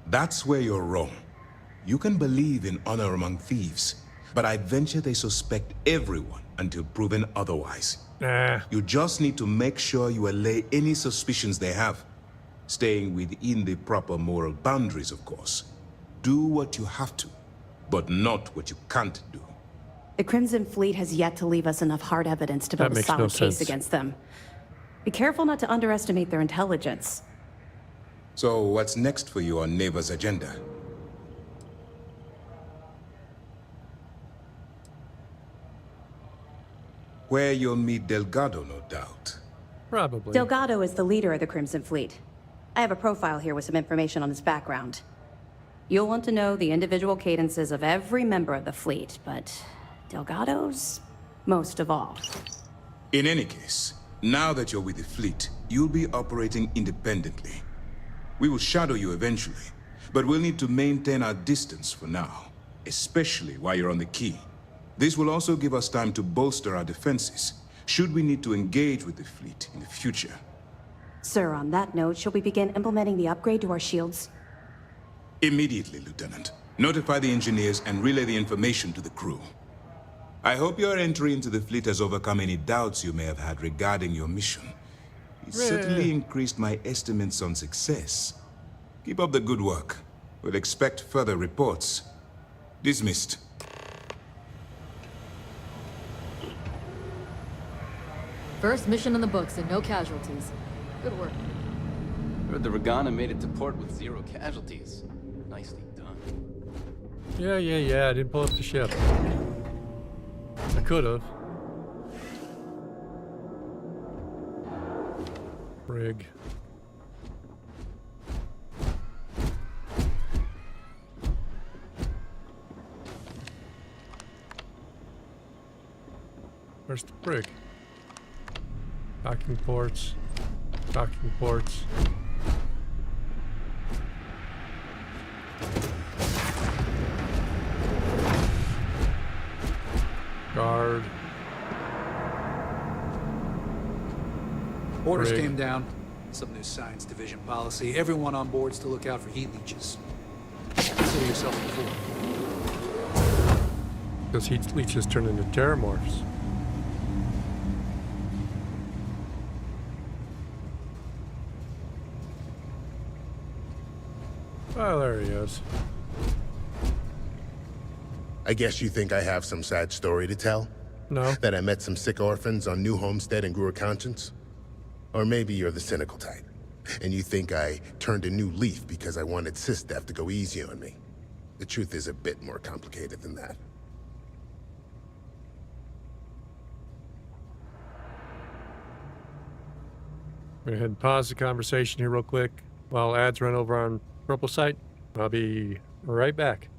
That's where you're wrong. You can believe in honor among thieves, but I venture they suspect everyone until proven otherwise. Nah. You just need to make sure you allay any suspicions they have. Staying within the proper moral boundaries, of course. Do what you have to, but not what you can't do. The Crimson Fleet has yet to leave us enough hard evidence to build a makes no solid case sense. against them. Be careful not to underestimate their intelligence. So what's next for you on Neva's agenda? Where you'll meet Delgado, no doubt. Probably. Delgado is the leader of the Crimson Fleet. I have a profile here with some information on his background. You'll want to know the individual cadences of every member of the fleet, but Delgado's most of all. In any case, now that you're with the fleet, you'll be operating independently. We will shadow you eventually, but we'll need to maintain our distance for now, especially while you're on the key. This will also give us time to bolster our defenses, should we need to engage with the fleet in the future. Sir, on that note, shall we begin implementing the upgrade to our shields? Immediately, Lieutenant. Notify the engineers and relay the information to the crew. I hope your entry into the fleet has overcome any doubts you may have had regarding your mission. It certainly increased my estimates on success. Keep up the good work. We'll expect further reports. Dismissed. First mission in the books and no casualties. Good work. Heard the Regana made it to port with 0 casualties. Nicely done. Yeah. I didn't pull up the ship. I could have. Brig. Where's the brig? Docking ports. Docking ports. Orders rig. came down. Some new science division policy. Everyone on board's to look out for heat leeches. Consider yourself informed. Those heat leeches turn into terramorphs. Oh, there he is. I guess you think I have some sad story to tell? No. That I met some sick orphans on New Homestead and grew a conscience? Or maybe you're the cynical type, and you think I turned a new leaf because I wanted SysDef to go easy on me. The truth is a bit more complicated than that. Go ahead and pause the conversation here real quick while ads run over on Purple site. I'll be right back.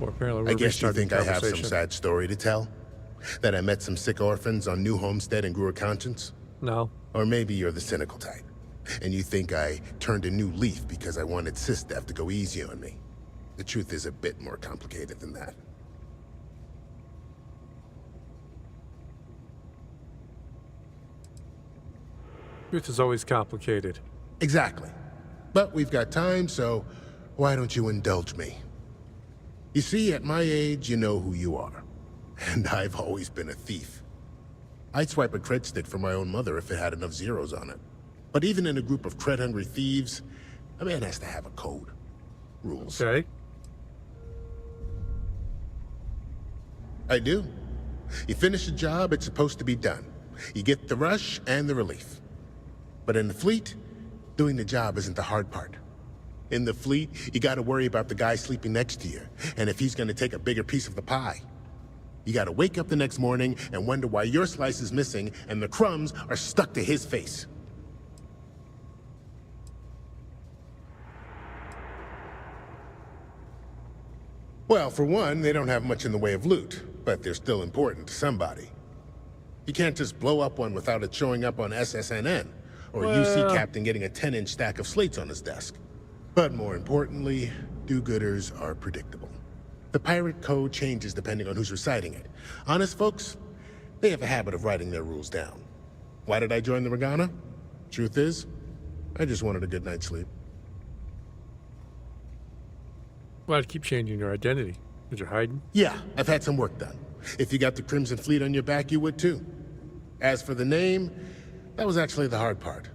Well, apparently we're I guess you restarting think I have some conversation. sad story to tell? That I met some sick orphans on New Homestead and grew a conscience? No. Or maybe you're the cynical type, and you think I turned a new leaf because I wanted SysDef to go easy on me. The truth is a bit more complicated than that. Truth is always complicated. Exactly. But we've got time, so why don't you indulge me? You see, at my age, you know who you are. And I've always been a thief. I'd swipe a cred stick for my own mother if it had enough zeros on it. But even in a group of cred-hungry thieves, a man has to have a code. Rules. Okay. I do. You finish a job, it's supposed to be done. You get the rush and the relief. But in the fleet, doing the job isn't the hard part. In the fleet, you gotta worry about the guy sleeping next to you, and if he's gonna take a bigger piece of the pie. You gotta wake up the next morning and wonder why your slice is missing and the crumbs are stuck to his face. Well, for one, they don't have much in the way of loot, but they're still important to somebody. You can't just blow up one without it showing up on SSNN, or a UC captain getting a 10-inch stack of slates on his desk. But more importantly, do-gooders are predictable. The pirate code changes depending on who's reciting it. Honest folks, they have a habit of writing their rules down. Why did I join the Regana? Truth is, I just wanted a good night's sleep. Why'd keep changing your identity? Did you hide? Yeah, I've had some work done. If you got the Crimson Fleet on your back, you would too. As for the name, that was actually the hard part.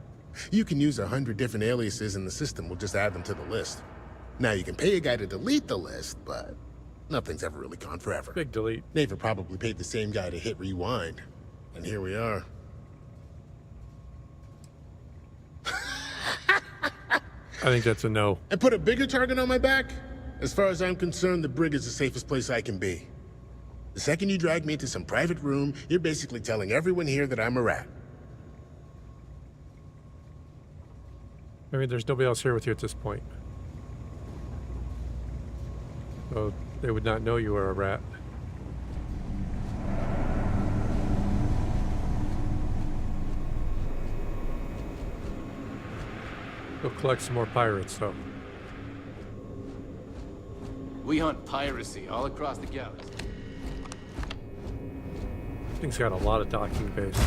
You can use 100 different aliases and the system will just add them to the list. Now you can pay a guy to delete the list, but nothing's ever really gone forever. Big delete. Neva probably paid the same guy to hit rewind. And here we are. I think that's a no. And put a bigger target on my back? As far as I'm concerned, the brig is the safest place I can be. The second you drag me into some private room, you're basically telling everyone here that I'm a rat. I mean, there's nobody else here with you at this point. So they would not know you were a rat. Go collect some more pirates, though. We hunt piracy all across the galaxy. Thing's got a lot of docking base.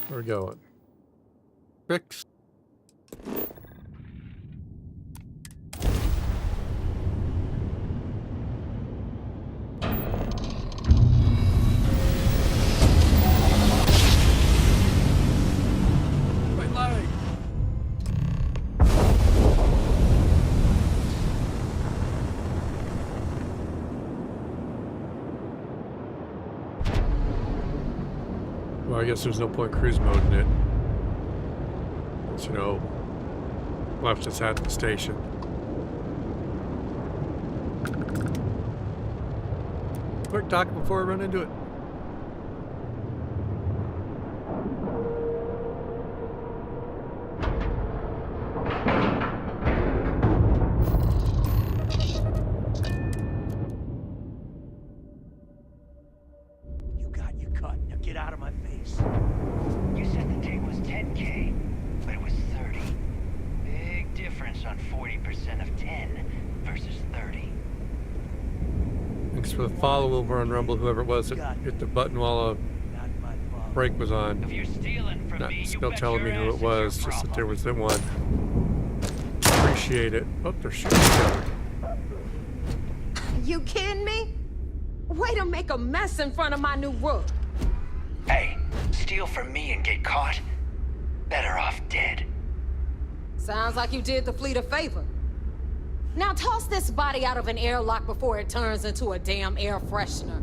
Where we going? Fix. Well, I guess there's no point cruise mode in it. But, you know, left us at the station. Quick dock before I run into it. You said the take was 10K, but it was 30. Big difference on 40% of 10 versus 30. Thanks for the follow over on Rumble, whoever it was that hit the button while a break was on. Not still telling me who it was, just that there was the one. Appreciate it. Oh, they're shooting each other. You kidding me? Way to make a mess in front of my new roof. Hey, steal from me and get caught? Better off dead. Sounds like you did the fleet a favor. Now toss this body out of an airlock before it turns into a damn air freshener.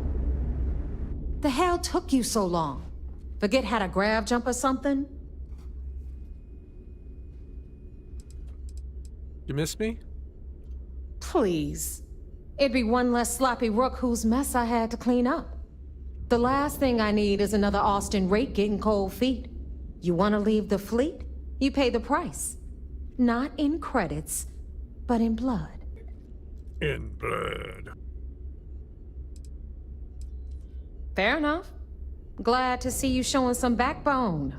The hell took you so long? Forget how to grav jump or something? You miss me? Please. It'd be one less sloppy rook whose mess I had to clean up. The last thing I need is another Austin rake getting cold feet. You want to leave the fleet? You pay the price. Not in credits, but in blood. In blood. Fair enough. Glad to see you showing some backbone.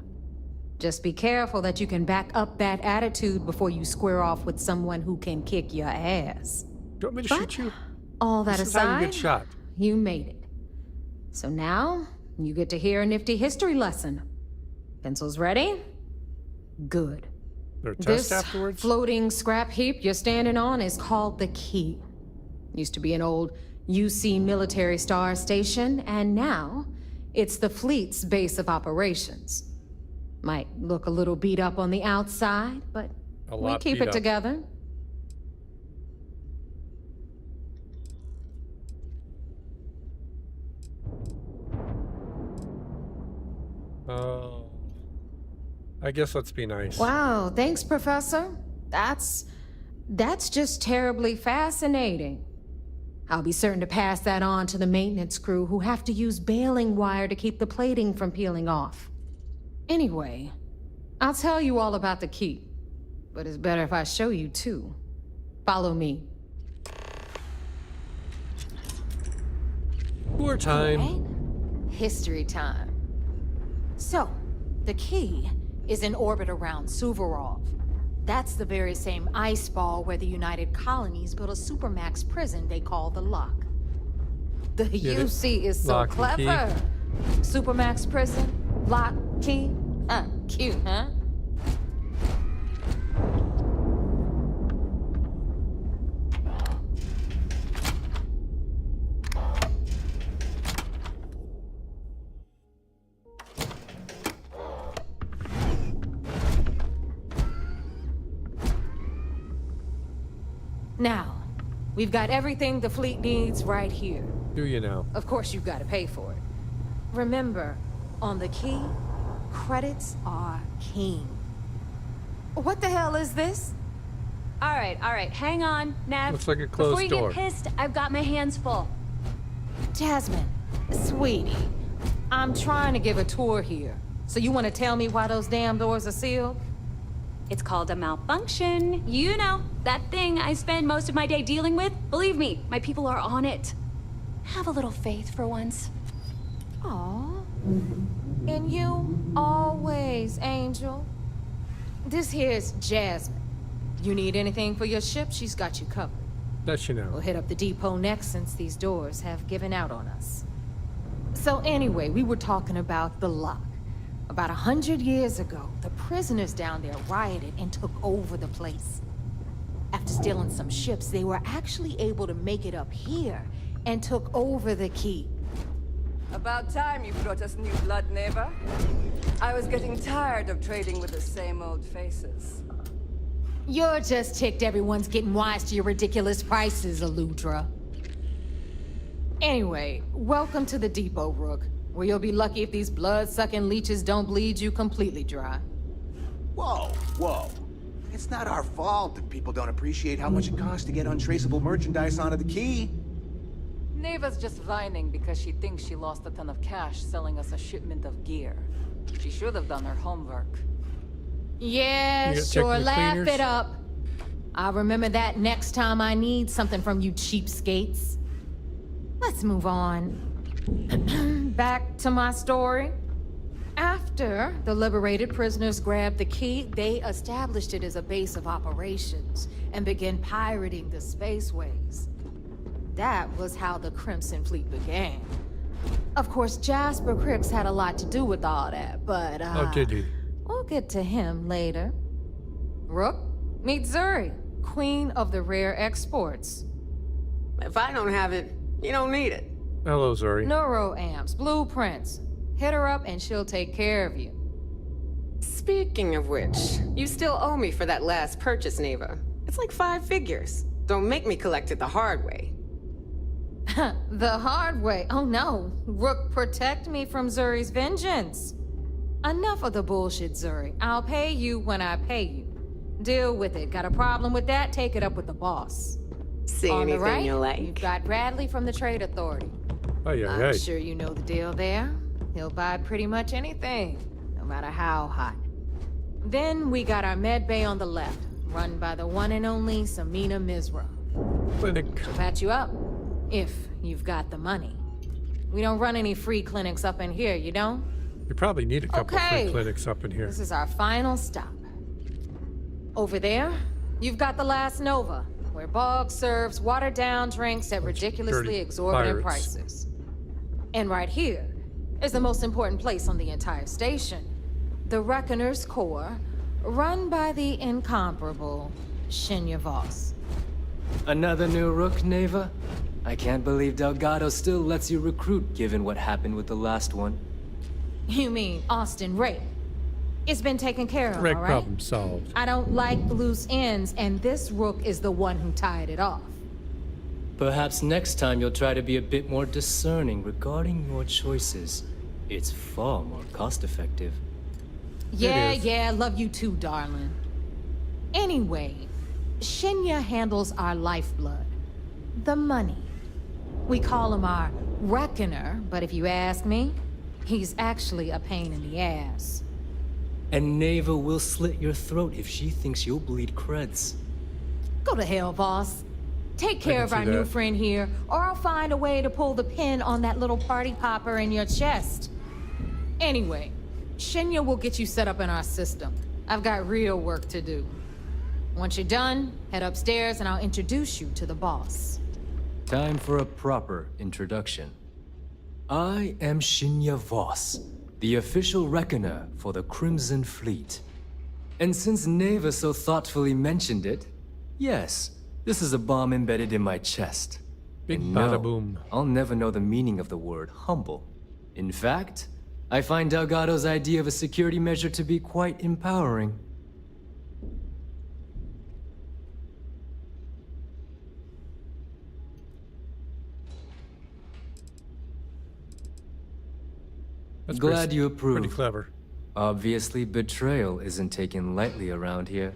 Just be careful that you can back up that attitude before you square off with someone who can kick your ass. Do you want me to shoot you? All that This is how you aside, get shot. you made it. So now, you get to hear a nifty history lesson. Pencils ready? Good. There a test This afterwards? floating scrap heap you're standing on is called the Key. Used to be an old UC military star station, and now it's the fleet's base of operations. Might look a little beat up on the outside, but A we lot keep beat it up. together. Oh. I guess let's be nice. Wow, thanks, Professor. That's just terribly fascinating. I'll be certain to pass that on to the maintenance crew who have to use baling wire to keep the plating from peeling off. Anyway, I'll tell you all about the key, but it's better if I show you too. Follow me. Tour time. Alright. History time. So, the key is in orbit around Suvorov. That's the very same ice ball where the United Colonies built a supermax prison they call the Lock. The Get it? UC is so Lock and key. clever. Supermax prison, lock, key. Cute, huh? Now, we've got everything the fleet needs right here. Do you know? Of course, you've got to pay for it. Remember, on the key, credits are king. What the hell is this? All right, hang on, Nev. Looks like a closed Before you door. get pissed, I've got my hands full. Jasmine, sweetie, I'm trying to give a tour here. So you want to tell me why those damn doors are sealed? It's called a malfunction. You know, that thing I spend most of my day dealing with. Believe me, my people are on it. Have a little faith for once. Aw. And you always, Angel. This here's Jasmine. You need anything for your ship, she's got you covered. That you know. We'll hit up the depot next since these doors have given out on us. So anyway, we were talking about the Lock. About 100 years ago, the prisoners down there rioted and took over the place. After stealing some ships, they were actually able to make it up here and took over the key. About time you brought us new blood, Neva. I was getting tired of trading with the same old faces. You're just ticked everyone's getting wise to your ridiculous prices, Aludra. Anyway, welcome to the depot, Rook, where you'll be lucky if these blood-sucking leeches don't bleed you completely dry. Whoa, whoa. It's not our fault that people don't appreciate how much it costs to get untraceable merchandise onto the key. Neva's just whining because she thinks she lost a ton of cash selling us a shipment of gear. She should have done her homework. Yeah, You got sure, technical laugh cleaners? it up. I'll remember that next time I need something from you cheapskates. Let's move on. Back to my story. After the liberated prisoners grabbed the key, they established it as a base of operations and began pirating the spaceways. That was how the Crimson Fleet began. Of course, Jasper Cricks had a lot to do with all that, but Oh, did he? we'll get to him later. Rook, meet Zuri, queen of the rare exports. If I don't have it, you don't need it. Hello, Zuri. Neuroamps, blueprints. Hit her up and she'll take care of you. Speaking of which, you still owe me for that last purchase, Neva. It's like 5 figures. Don't make me collect it the hard way. The hard way. Oh no. Rook, protect me from Zuri's vengeance. Enough of the bullshit, Zuri. I'll pay you when I pay you. Deal with it. Got a problem with that? Take it up with the boss. See On the anything right, you like? you've got Bradley from the Trade Authority. I'm sure you know the deal there. He'll buy pretty much anything, no matter how hot. Then we got our med bay on the left, run by the one and only Samina Misra. She'll patch you up, if you've got the money. We don't run any free clinics up in here, you don't? You probably need a couple Okay. free clinics up in here. This is our final stop. Over there, you've got the Last Nova, where Bog serves watered-down drinks at ridiculously dirty exorbitant pirates. prices. And right here is the most important place on the entire station, the Reckoner's Core, run by the incomparable Shinya Voss. Another new rook, Neva? I can't believe Delgado still lets you recruit given what happened with the last one. You mean Austin Ray? It's been taken care of, Correct all right? problem solved. I don't like loose ends, and this rook is the one who tied it off. Perhaps next time you'll try to be a bit more discerning regarding your choices. It's far more cost-effective. Yeah, love you too, darling. Anyway, Shinya handles our lifeblood. The money. We call him our Reckoner, but if you ask me, he's actually a pain in the ass. And Neva will slit your throat if she thinks you'll bleed creds. Go to hell, boss. Take care can of our see new that. friend here, or I'll find a way to pull the pin on that little party popper in your chest. Anyway, Shinya will get you set up in our system. I've got real work to do. Once you're done, head upstairs and I'll introduce you to the boss. Time for a proper introduction. I am Shinya Voss, the official reckoner for the Crimson Fleet. And since Neva so thoughtfully mentioned it, yes, this is a bomb embedded in my chest. Big And bada no, boom. I'll never know the meaning of the word humble. In fact, I find Delgado's idea of a security measure to be quite empowering. That's Glad pretty- you approve. Pretty clever. Obviously, betrayal isn't taken lightly around here.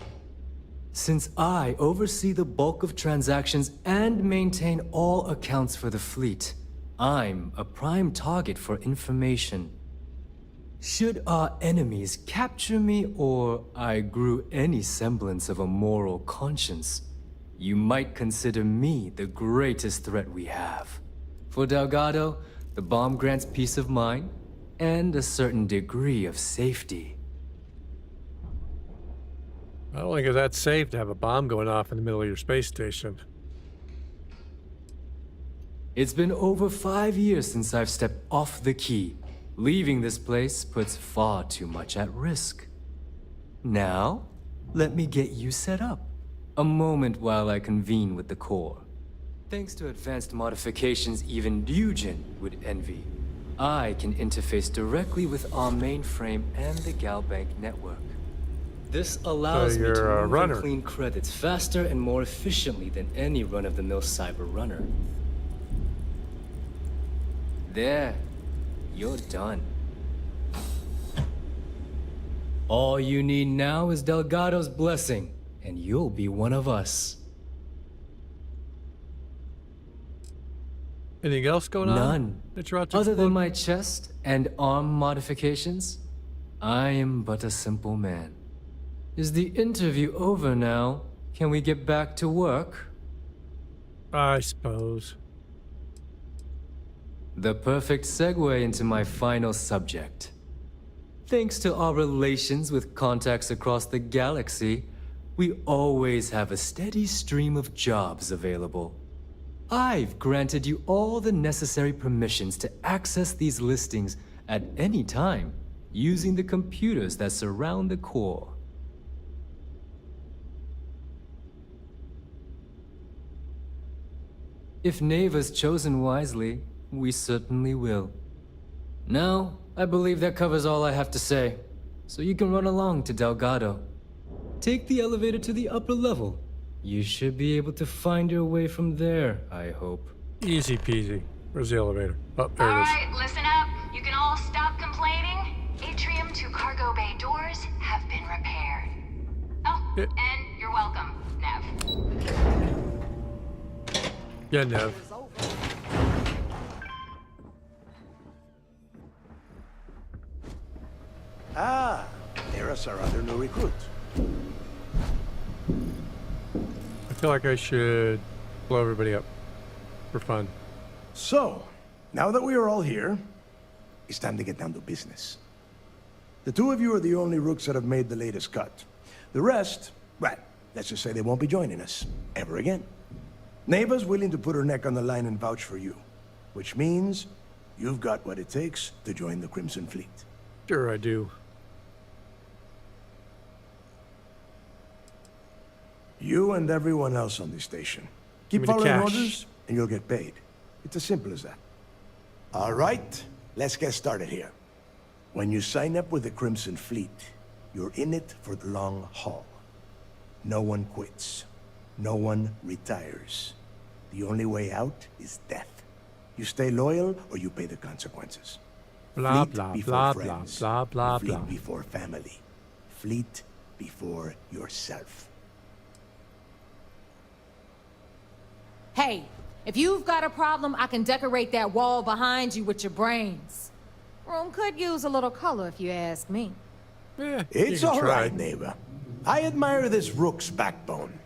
Since I oversee the bulk of transactions and maintain all accounts for the fleet, I'm a prime target for information. Should our enemies capture me or I grew any semblance of a moral conscience, you might consider me the greatest threat we have. For Delgado, the bomb grants peace of mind and a certain degree of safety. I don't think it's that safe to have a bomb going off in the middle of your space station. It's been over 5 years since I've stepped off the key. Leaving this place puts far too much at risk. Now, let me get you set up. A moment while I convene with the core. Thanks to advanced modifications even Dujin would envy, I can interface directly with our mainframe and the Galbank network. This allows me to you're a move runner. and clean credits faster and more efficiently than any run-of-the-mill cyber runner. There, you're done. All you need now is Delgado's blessing, and you'll be one of us. Anything else going on? None. That you're out to Other explode? than my chest and arm modifications, I am but a simple man. Is the interview over now? Can we get back to work? I suppose. The perfect segue into my final subject. Thanks to our relations with contacts across the galaxy, we always have a steady stream of jobs available. I've granted you all the necessary permissions to access these listings at any time, using the computers that surround the core. If Neva's chosen wisely, we certainly will. Now, I believe that covers all I have to say, so you can run along to Delgado. Take the elevator to the upper level. You should be able to find your way from there, I hope. Easy peasy. Where's the elevator? Oh, there it is. Alright, listen up. You can all stop complaining. Atrium to cargo bay doors have been repaired. Oh, And you're welcome, Nev. Yeah, Nev. Ah, there's our other new recruit. I feel like I should blow everybody up for fun. So, now that we are all here, it's time to get down to business. The two of you are the only rooks that have made the latest cut. The rest, well, let's just say they won't be joining us ever again. Neva's willing to put her neck on the line and vouch for you, which means you've got what it takes to join the Crimson Fleet. Sure, I do. You and everyone else on this station. Give Keep me the following cash. orders, and you'll get paid. It's as simple as that. All right, let's get started here. When you sign up with the Crimson Fleet, you're in it for the long haul. No one quits. No one retires. The only way out is death. You stay loyal, or you pay the consequences. Blah, Fleet blah, before blah, friends. blah, blah, Fleet blah. before family. Fleet before yourself. Hey, if you've got a problem, I can decorate that wall behind you with your brains. Room could use a little color if you ask me. It's all right, neighbor. I admire this rook's backbone.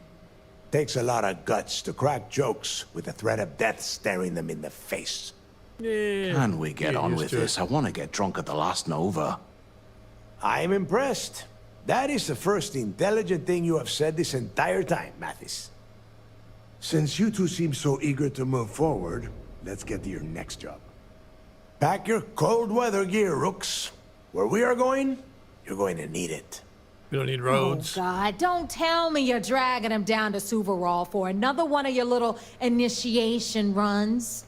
Takes a lot of guts to crack jokes with the threat of death staring them in the face. Can we get on with this? I want to get drunk at the last Nova. I'm impressed. That is the first intelligent thing you have said this entire time, Mathis. Since you two seem so eager to move forward, let's get to your next job. Pack your cold weather gear, rooks. Where we are going, you're going to need it. We don't need roads. Oh, God, don't tell me you're dragging him down to Suvarol for another one of your little initiation runs.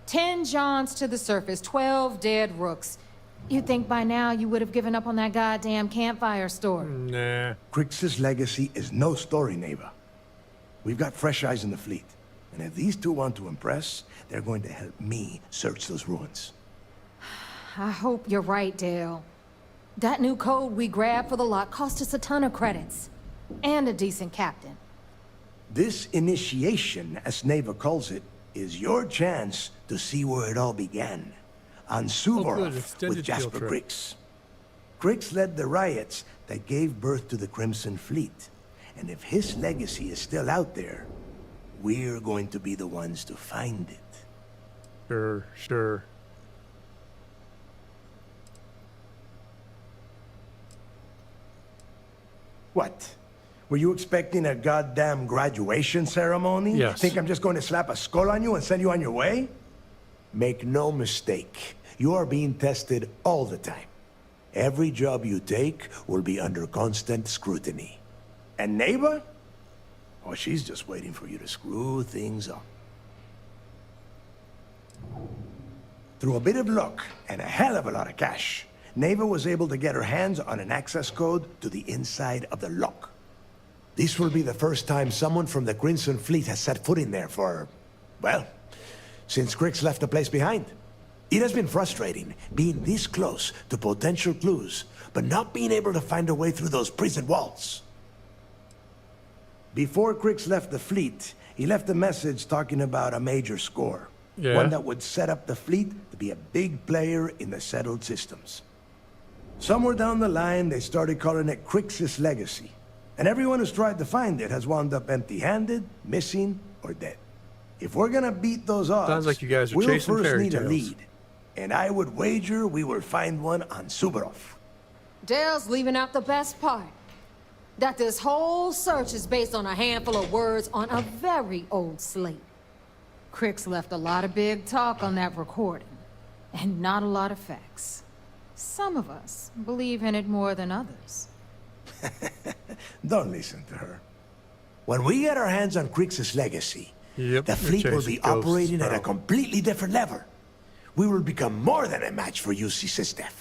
10 Johns to the surface, 12 dead rooks. You'd think by now you would have given up on that goddamn campfire story. Nah. Crix's legacy is no story, neighbor. We've got fresh eyes in the fleet. And if these two want to impress, they're going to help me search those ruins. I hope you're right, Dale. That new code we grabbed for the lot cost us a ton of credits. And a decent captain. This initiation, as Neva calls it, is your chance to see where it all began. On Suvorov extended with field Jasper trip. Crix. Crix led the riots that gave birth to the Crimson Fleet. And if his legacy is still out there, we're going to be the ones to find it. Sure, sure. What? Were you expecting a goddamn graduation ceremony? Yes. Think I'm just going to slap a skull on you and send you on your way? Make no mistake, you are being tested all the time. Every job you take will be under constant scrutiny. And neighbor? Oh, she's just waiting for you to screw things up. Through a bit of luck and a hell of a lot of cash, Neva was able to get her hands on an access code to the inside of the lock. This will be the first time someone from the Crimson Fleet has set foot in there for, well, since Crix left the place behind. It has been frustrating being this close to potential clues, but not being able to find a way through those prison walls. Before Crix left the fleet, he left a message talking about a major score. Yeah. One that would set up the fleet to be a big player in the settled systems. Somewhere down the line, they started calling it Crix's legacy. And everyone who's tried to find it has wound up empty-handed, missing, or dead. If we're gonna beat those odds, Sounds like you guys are we'll chasing first fairy need a tales. lead. And I would wager we will find one on Suvorov. Dale's leaving out the best part. That this whole search is based on a handful of words on a very old slate. Crix left a lot of big talk on that recording, and not a lot of facts. Some of us believe in it more than others. Don't listen to her. When we get our hands on Crix's legacy, the fleet will be operating at a completely different level. We will become more than a match for UC Sistef.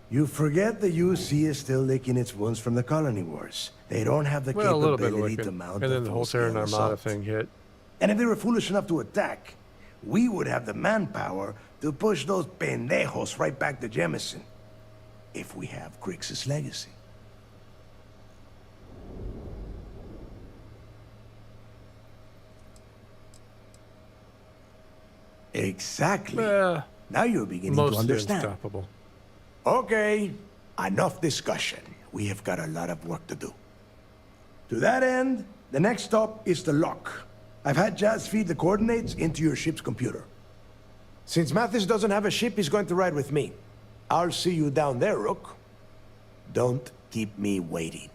You forget the UC is still licking its wounds from the colony wars. They don't have the Well, a little bit capability looking. to mount And then the whole full-scale Terran Armada assault. thing hit. And if they were foolish enough to attack, we would have the manpower to push those pendejos right back to Jemison. If we have Grixis' legacy. Exactly. Now you're beginning to understand. Unstoppable. Okay, enough discussion. We have got a lot of work to do. To that end, the next stop is the lock. I've had Jazz feed the coordinates into your ship's computer. Since Mathis doesn't have a ship, he's going to ride with me. I'll see you down there, Rook. Don't keep me waiting.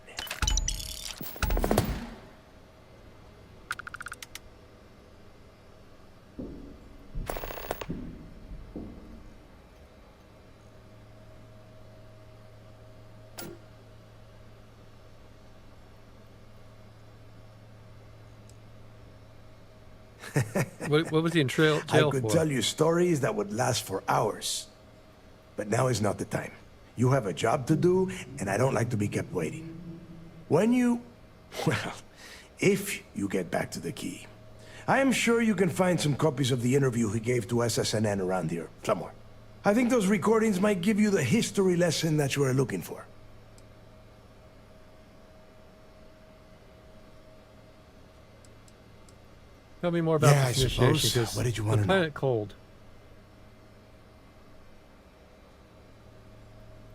What was he in jail I could for? tell you stories that would last for hours. But now is not the time. You have a job to do, and I don't like to be kept waiting. When you... well, if you get back to the key, I am sure you can find some copies of the interview he gave to SSNN around here, somewhere. I think those recordings might give you the history lesson that you are looking for. Tell me more about Yeah, this I initiation, suppose. 'cause What did you want the to know? planet cold.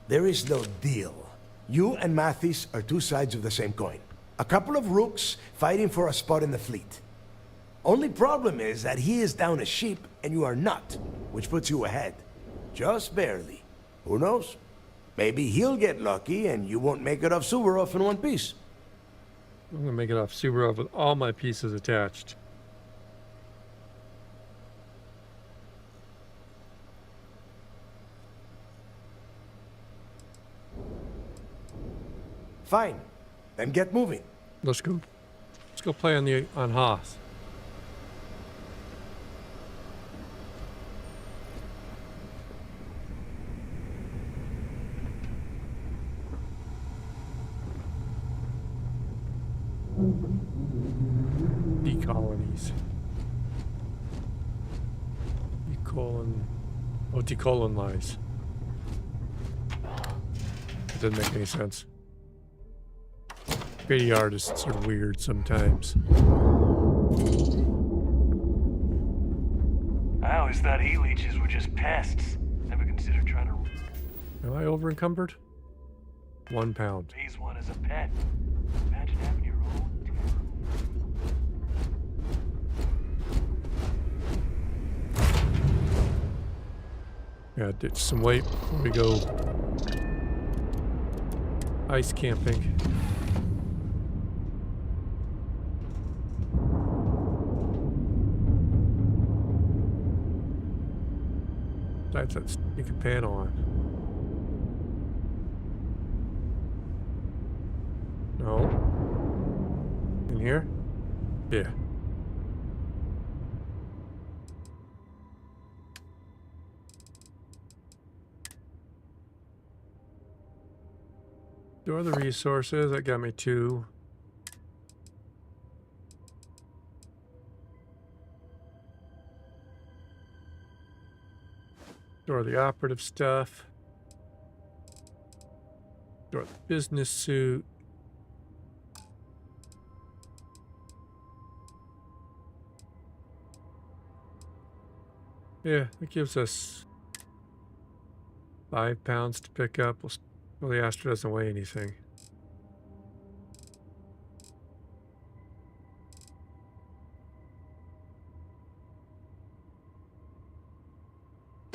There is no deal. You and Mathis are two sides of the same coin. A couple of rooks fighting for a spot in the fleet. Only problem is that he is down a ship and you are not, which puts you ahead. Just barely. Who knows? Maybe he'll get lucky and you won't make it off Suvorov in one piece. I'm gonna make it off Suvorov with all my pieces attached. Fine. Then get moving. Let's go play on Hoth. Decolonies. Decolonize. It doesn't make any sense. 3D artists are weird sometimes. I always thought E-leeches were just pests. Never considered trying to Am I over encumbered? 1 pound. raise one as a pet. Imagine having your own. Gotta ditch some weight before we go ice camping. That's that sneaking panel on. No. In here? Yeah. Store the resources. That got me 2. Store the operative stuff. Store the business suit. Yeah, it gives us 5 pounds to pick up. Well, the Astra doesn't weigh anything.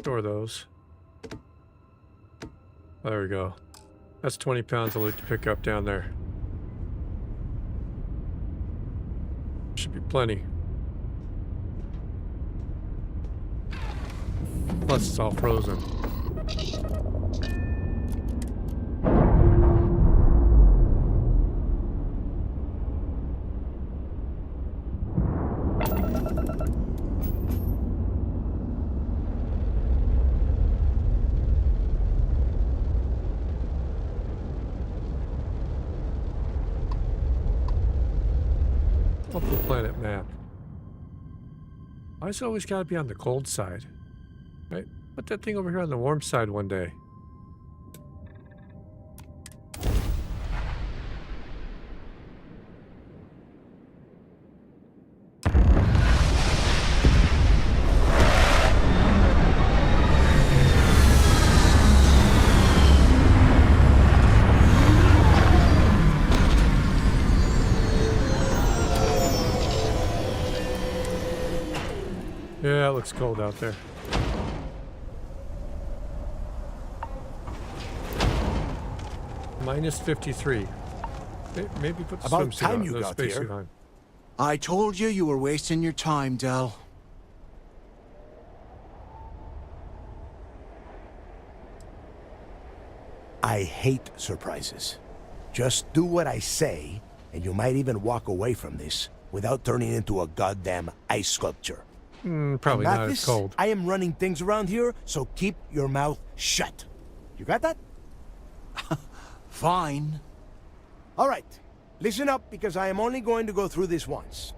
Store those. There we go. That's 20 pounds of loot to pick up down there. Should be plenty. Plus, it's all frozen. Up the planet map. Why's it always got to be on the cold side? Right? Put that thing over here on the warm side one day. Yeah, it looks cold out there. Minus 53. Maybe put the About swimsuit time on, you the got spacesuit here. on. I told you you were wasting your time, Del. I hate surprises. Just do what I say, and you might even walk away from this without turning into a goddamn ice sculpture. Probably not as Mathis, cold. I am running things around here, so keep your mouth shut. You got that? Fine. All right. Listen up, because I am only going to go through this once.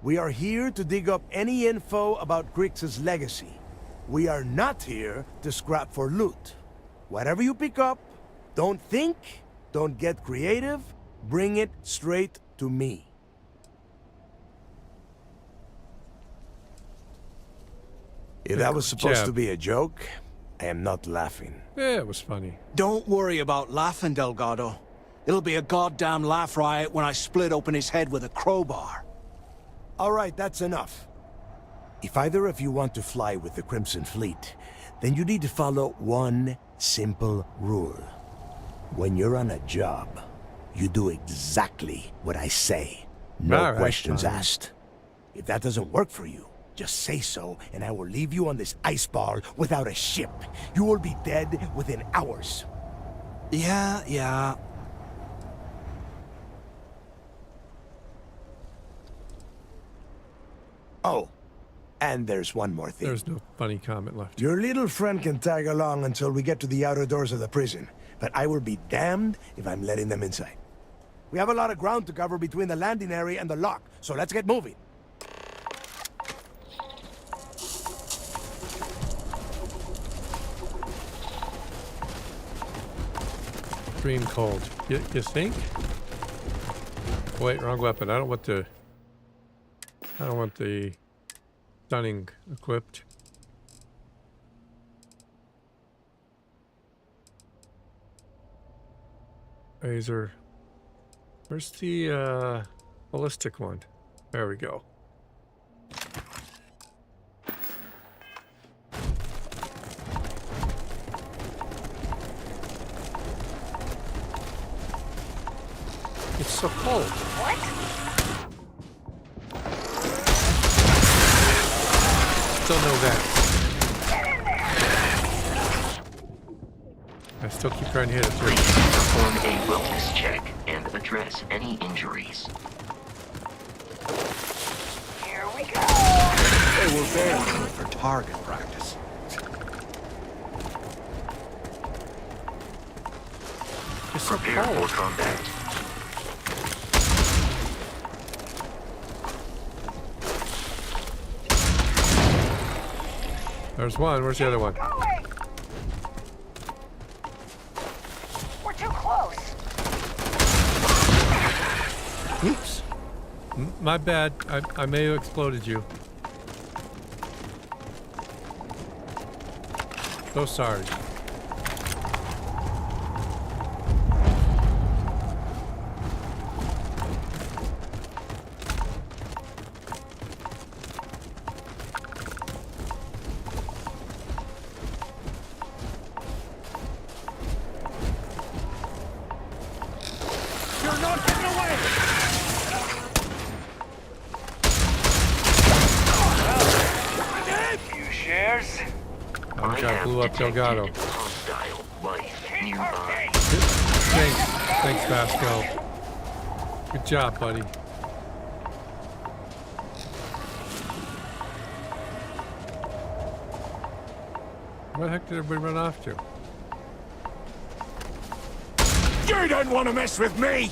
We are here to dig up any info about Grix's legacy. We are not here to scrap for loot. Whatever you pick up, don't think, don't get creative, bring it straight to me. If that was supposed to be a joke, I am not laughing. Yeah, it was funny. Don't worry about laughing, Delgado. It'll be a goddamn laugh riot when I split open his head with a crowbar. All right, that's enough. If either of you want to fly with the Crimson Fleet, then you need to follow one simple rule. When you're on a job, you do exactly what I say. No questions asked. If that doesn't work for you, just say so, and I will leave you on this ice ball without a ship. You will be dead within hours. Yeah. Oh, and there's one more thing. There's no funny comment left. Your little friend can tag along until we get to the outer doors of the prison, but I will be damned if I'm letting them inside. We have a lot of ground to cover between the landing area and the lock, so let's get moving. Extreme cold. You think? Wait, wrong weapon. I don't want the stunning equipped. Razor. Where's the ballistic one? There we go. It's so cold. What? Still no vents. I still keep trying to hit it. Perform a wellness check and address any injuries. Here we go. They were very good for target practice. It's so Prepare cold. for combat. There's one. Where's the other one? We're too close. Oops. My bad. I may have exploded you. So sorry. You're not getting away. Few shares. Oh, God, blew up Delgado. Hostile life nearby. Thanks, Vasco. Good job, buddy. Where the heck did everybody run off to? You don't want to mess with me!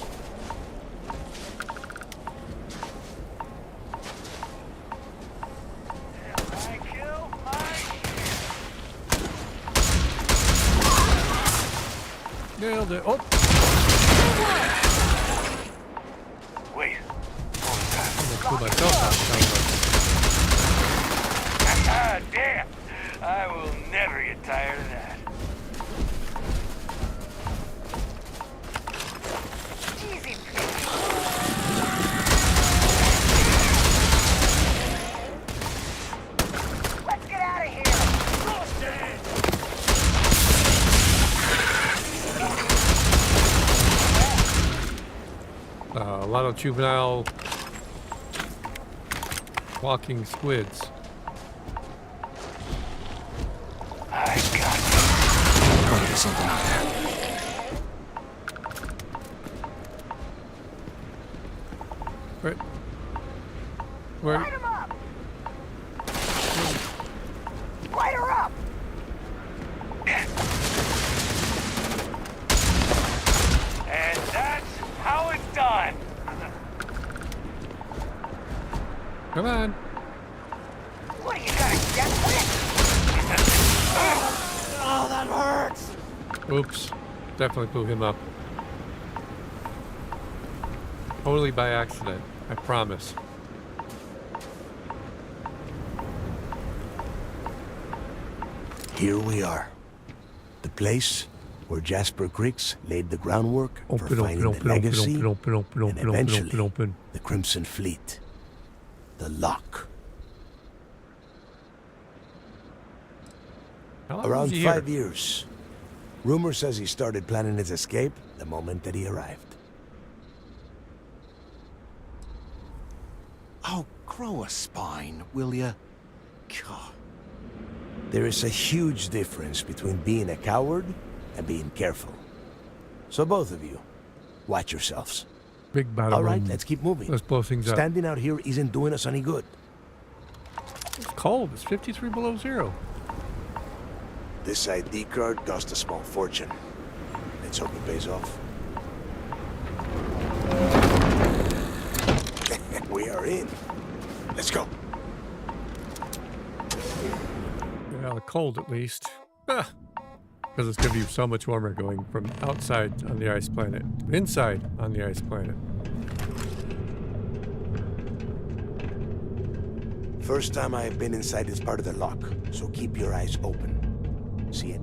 Nailed it. Oh! Wait. I'm gonna pull myself out. Damn! I will never get tired of that. Easy. Let's get out of here. A lot of juvenile walking squids. Gotta get something out there. Where? Light him up. Light her up. And that's how it's done. Come on. What do you got to get with? Oh, that hurts. Oops. Definitely blew him up. Totally by accident. I promise. Here we are. The place where Jasper Creeks laid the groundwork for finding the legacy and eventually the Crimson Fleet. The Lock. Around 5 years. Rumor says he started planning his escape the moment that he arrived. Oh, grow a spine, will ya? God. There is a huge difference between being a coward and being careful. So both of you, watch yourselves. Big bada All right, boom. let's keep moving. Let's blow things up. Standing out here isn't doing us any good. It's cold. It's 53 below zero. This ID card cost a small fortune. Let's hope it pays off. We are in. Let's go. Get out of the cold at least. Because it's going to be so much warmer going from outside on the ice planet to inside on the ice planet. First time I have been inside this part of the lock, so keep your eyes open. See it?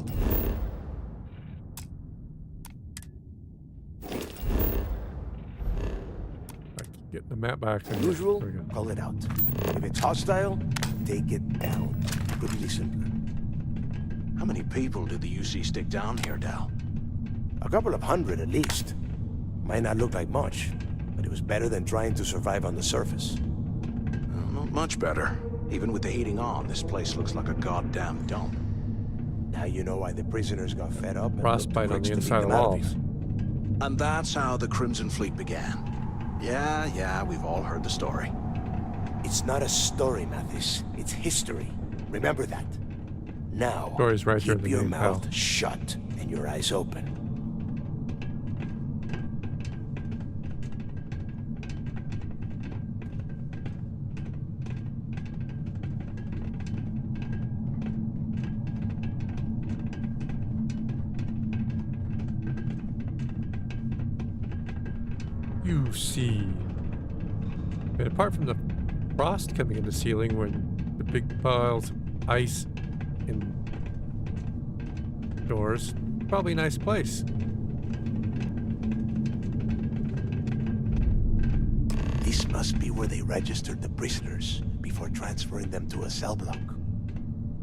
Getting the map back. Usual, call it out. If it's hostile, take it down. Couldn't be simpler. How many people did the UC stick down here, Dal? A couple of hundred at least. Might not look like much, but it was better than trying to survive on the surface. Well, not much better. Even with the heating on, this place looks like a goddamn dome. Now you know why the prisoners got fed up and Frostbite on the inside of the walls. walls. And that's how the Crimson Fleet began. Yeah, we've all heard the story. It's not a story, Mathis. It's history. Remember that. Now, Story's right there in keep the your name, mouth pal. shut and your eyes open. You see. And apart from the frost coming in the ceiling when the big piles of ice in doors, probably a nice place. This must be where they registered the prisoners before transferring them to a cell block.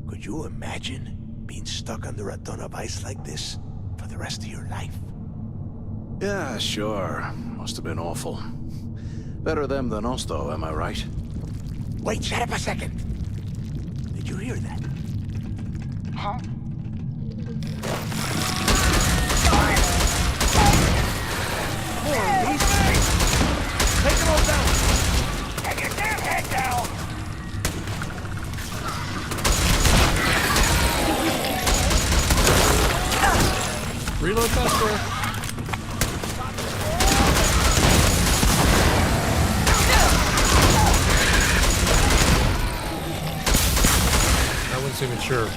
Could you imagine being stuck under a ton of ice like this for the rest of your life? Yeah, sure. Must have been awful. Better them than us, though, am I right? Wait, shut up a second. Did you hear that? Huh? More of these things. Take them all down. Take your damn head down! Reload faster. I wasn't even sure.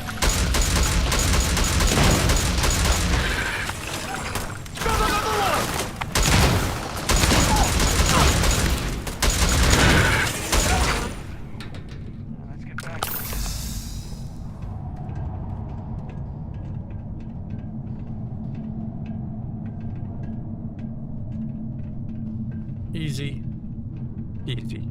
Easy. Easy.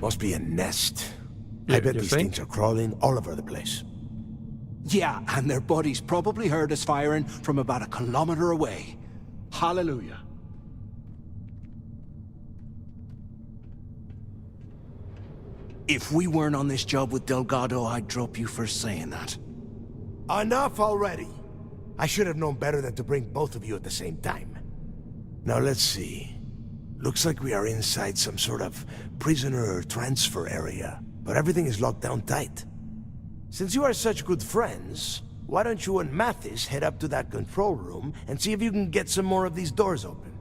Must be a nest. Yeah, I bet you these think? things are crawling all over the place. Yeah, and their buddies probably heard us firing from about a kilometer away. Hallelujah. If we weren't on this job with Delgado, I'd drop you for saying that. Enough already! I should have known better than to bring both of you at the same time. Now let's see. Looks like we are inside some sort of prisoner transfer area, but everything is locked down tight. Since you are such good friends, why don't you and Mathis head up to that control room and see if you can get some more of these doors open?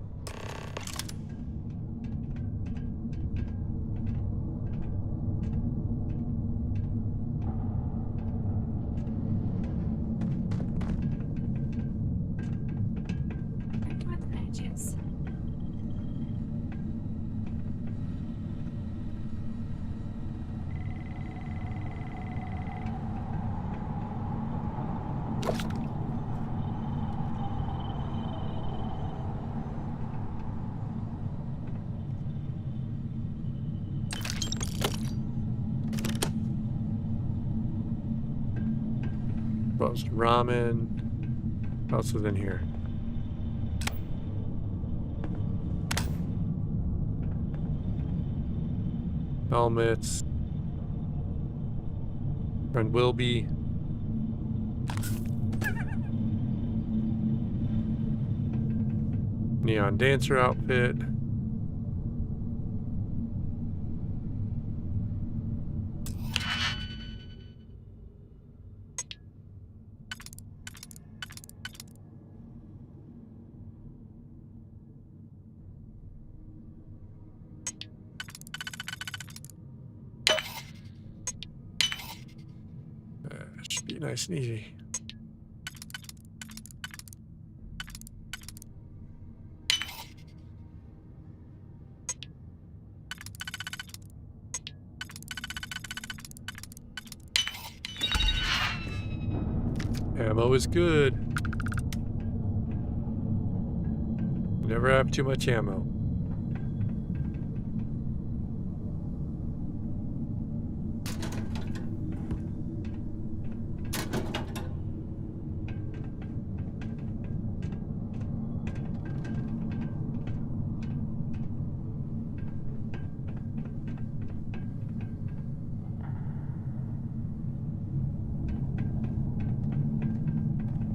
Roast ramen. What else is in here? Helmets. Friend Wilby. Neon dancer outfit. Should be nice and easy. Ammo is good. Never have too much ammo.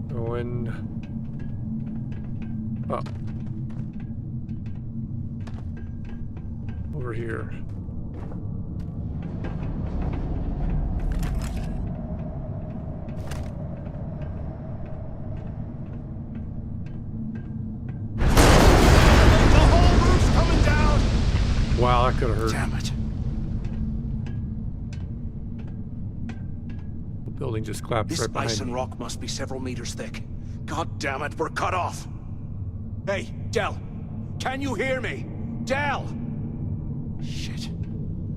Going up. Over here. Wow, that could have hurt. Damn it. The building just collapsed This right behind ice and me. rock must be several meters thick. God damn it, we're cut off. Hey, Del, can you hear me? Del! Shit.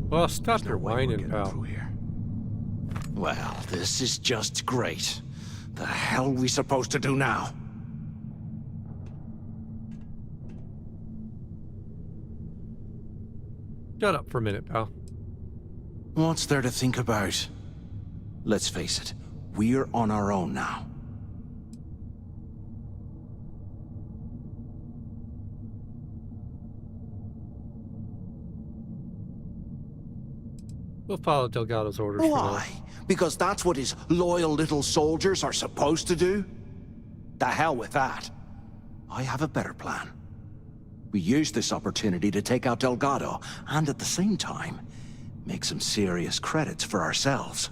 Well, stop your whining, pal. Well, this is just great. The hell we supposed to do now? Shut up for a minute, pal. What's there to think about? Let's face it, we're on our own now. We'll follow Delgado's orders. Why? Because that's what his loyal little soldiers are supposed to do? The hell with that. I have a better plan. We use this opportunity to take out Delgado, and at the same time, make some serious credits for ourselves.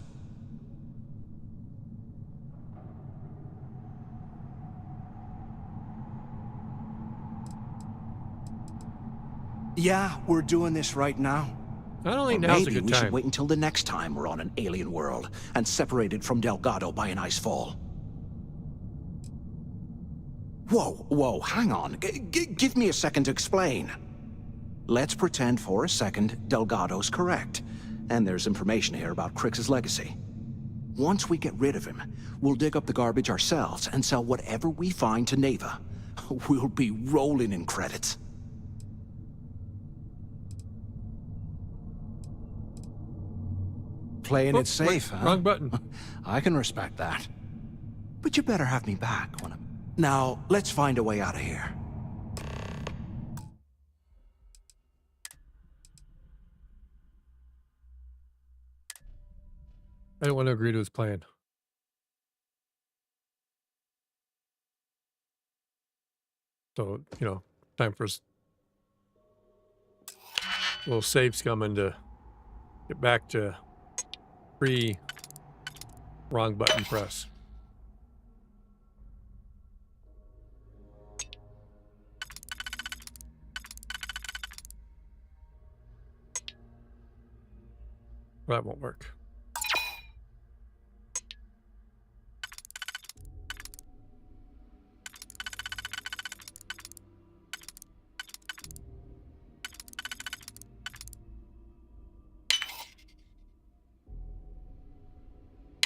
Yeah, we're doing this right now. I don't think Or now's a maybe good we time. should wait until the next time we're on an alien world and separated from Delgado by an ice fall. Whoa, hang on. Give me a second to explain. Let's pretend for a second Delgado's correct. And there's information here about Crix's legacy. Once we get rid of him, we'll dig up the garbage ourselves and sell whatever we find to Neva. We'll be rolling in credits. Playing it safe, huh? Wrong button. I can respect that. But you better have me back when I'm... Now, let's find a way out of here. I don't want to agree to his plan. So, you know, time for us. Little safe's coming to get back to wrong button press. That won't work.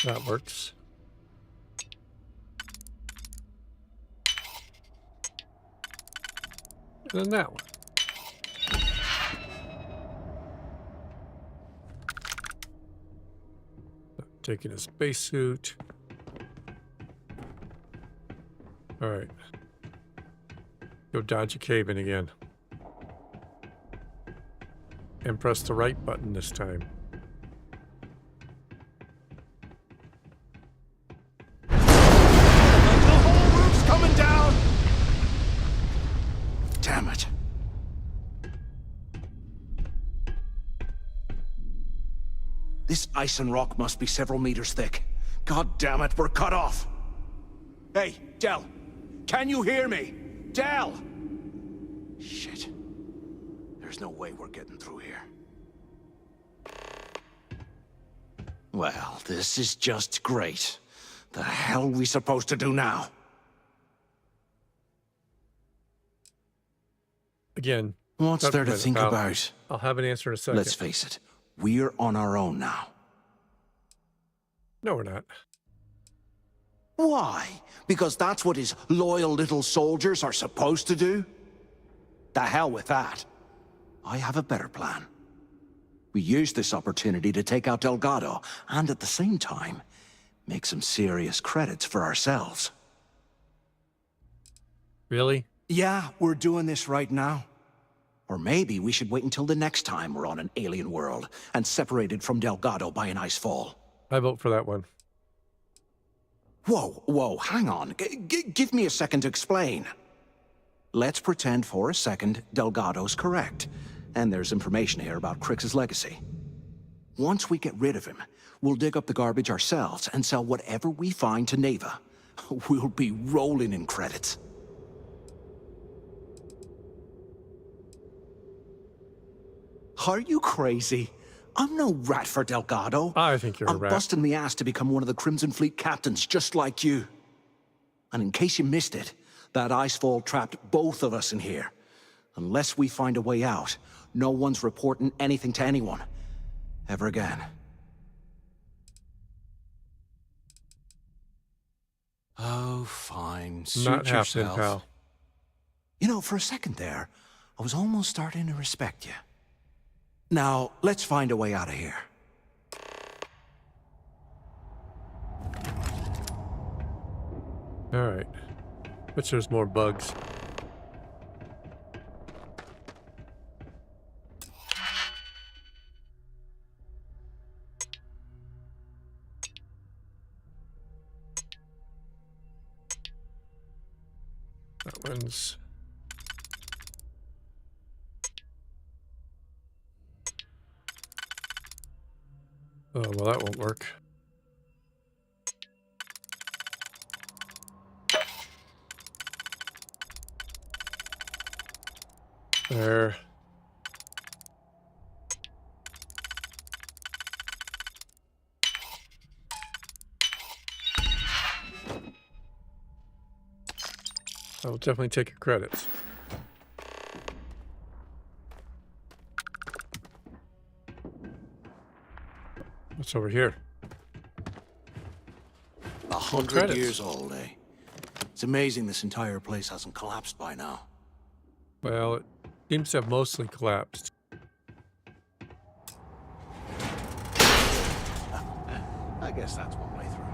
That works. And then that one. Taking a spacesuit. All right. Go dodge a cave in again. And press the right button this time. Coming down! Damn it. This ice and rock must be several meters thick. God damn it, we're cut off! Hey, Del! Can you hear me? Del! Shit. There's no way we're getting through here. Well, this is just great. The hell are we supposed to do now? Again. What's there to think about? I'll have an answer in a second. Let's face it, we're on our own now. No, we're not. Why? Because that's what his loyal little soldiers are supposed to do? The hell with that. I have a better plan. We use this opportunity to take out Delgado, and at the same time, make some serious credits for ourselves. Really? Yeah, we're doing this right now. Or maybe we should wait until the next time we're on an alien world and separated from Delgado by an ice fall. I vote for that one. Whoa, hang on. Give me a second to explain. Let's pretend for a second Delgado's correct, and there's information here about Crix's legacy. Once we get rid of him, we'll dig up the garbage ourselves and sell whatever we find to Neva. We'll be rolling in credits. Are you crazy? I'm no rat for Delgado. I think you're a rat. I'm busting the ass to become one of the Crimson Fleet captains, just like you. And in case you missed it, that icefall trapped both of us in here. Unless we find a way out, no one's reporting anything to anyone. Ever again. Oh, fine. Suit Not happening, yourself. pal. You know, for a second there, I was almost starting to respect you. Now, let's find a way out of here. All right. Bet there's more bugs. That one's... Oh, well, that won't work. There. I will definitely take your credits. What's over here? 100 credits. years old, eh? It's amazing this entire place hasn't collapsed by now. Well, it seems to have mostly collapsed. I guess that's one way through.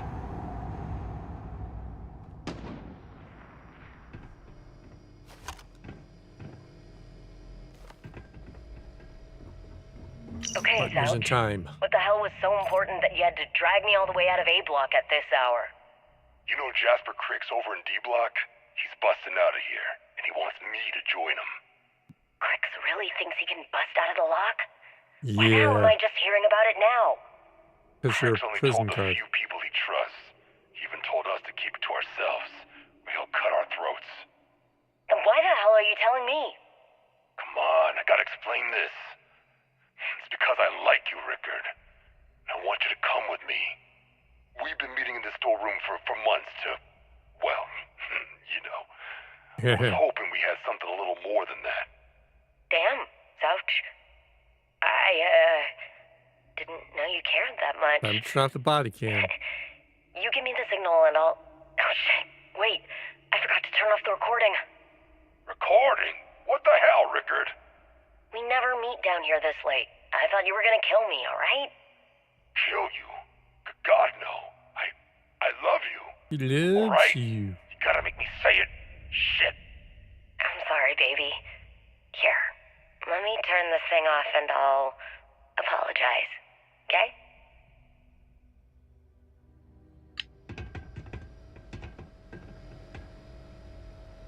Okay, Partners in Zouch. time. What the hell was so important that you had to drag me all the way out of A Block at this hour? You know Jasper Crick's over in D Block? He's busting out of here, and he wants me to join him. Crix really thinks he can bust out of the lock? Yeah. Why the hell am I just hearing about it now? Because you're Crick's a only prison told card. a few people he trusts. He even told us to keep it to ourselves, or he'll cut our throats. Then why the hell are you telling me? Come on, I gotta explain this. It's because I like you, Rickard. I want you to come with me. We've been meeting in this storeroom for months to, well, you know. I was hoping we had something a little more than that. Damn, Zouch. I, didn't know you cared that much. It's not the body cam. You give me the signal and I'll... Oh, shit. Wait, I forgot to turn off the recording. Recording? What the hell, Rickard? We never meet down here this late. I thought you were gonna kill me, alright? Kill you? God, no. I love you. He loves right. you. You gotta make me say it. Shit. I'm sorry, baby. Here, let me turn this thing off and I'll apologize, okay?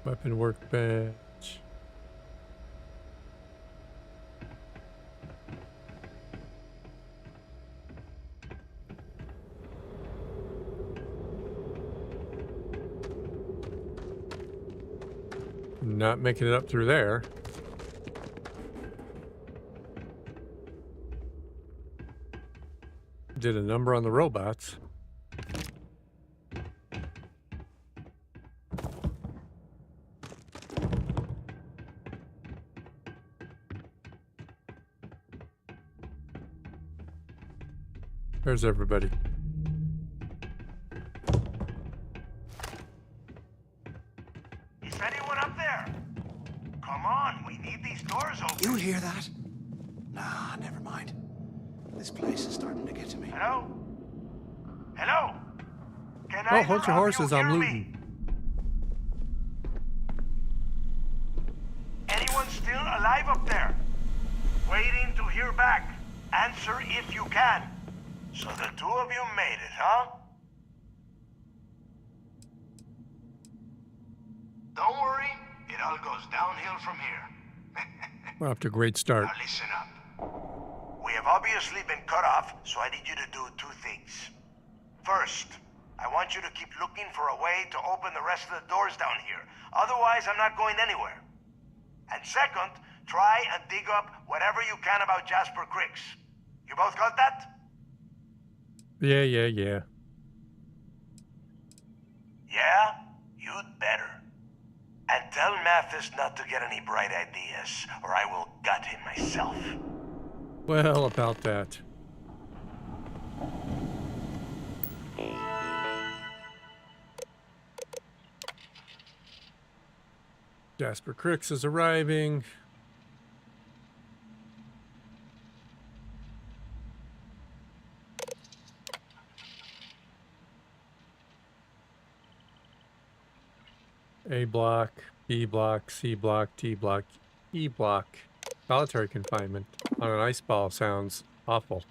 Weapon workbench. Not making it up through there. Did a number on the robots. Where's everybody? Is anyone up there? Come on, we need these doors open. You hear that? Nah, never mind. This place is starting to get to me. Hello? Hello? Can Oh, I hold your horses, I'm looting. Anyone still alive up there? Waiting to hear back. Answer if you can. So the two of you made it, huh? Don't worry, it all goes downhill from here. We're off to a great start. Now listen up. We have obviously been cut off, so I need you to do two things. First, I want you to keep looking for a way to open the rest of the doors down here. Otherwise, I'm not going anywhere. And second, try and dig up whatever you can about Jasper Cricks. You both got that? Yeah. Yeah? You'd better. And tell Mathis not to get any bright ideas, or I will gut him myself. Well, about that. Jasper Cricks is arriving. A block, B block, C block, T block, E block. Solitary confinement on an ice ball sounds awful.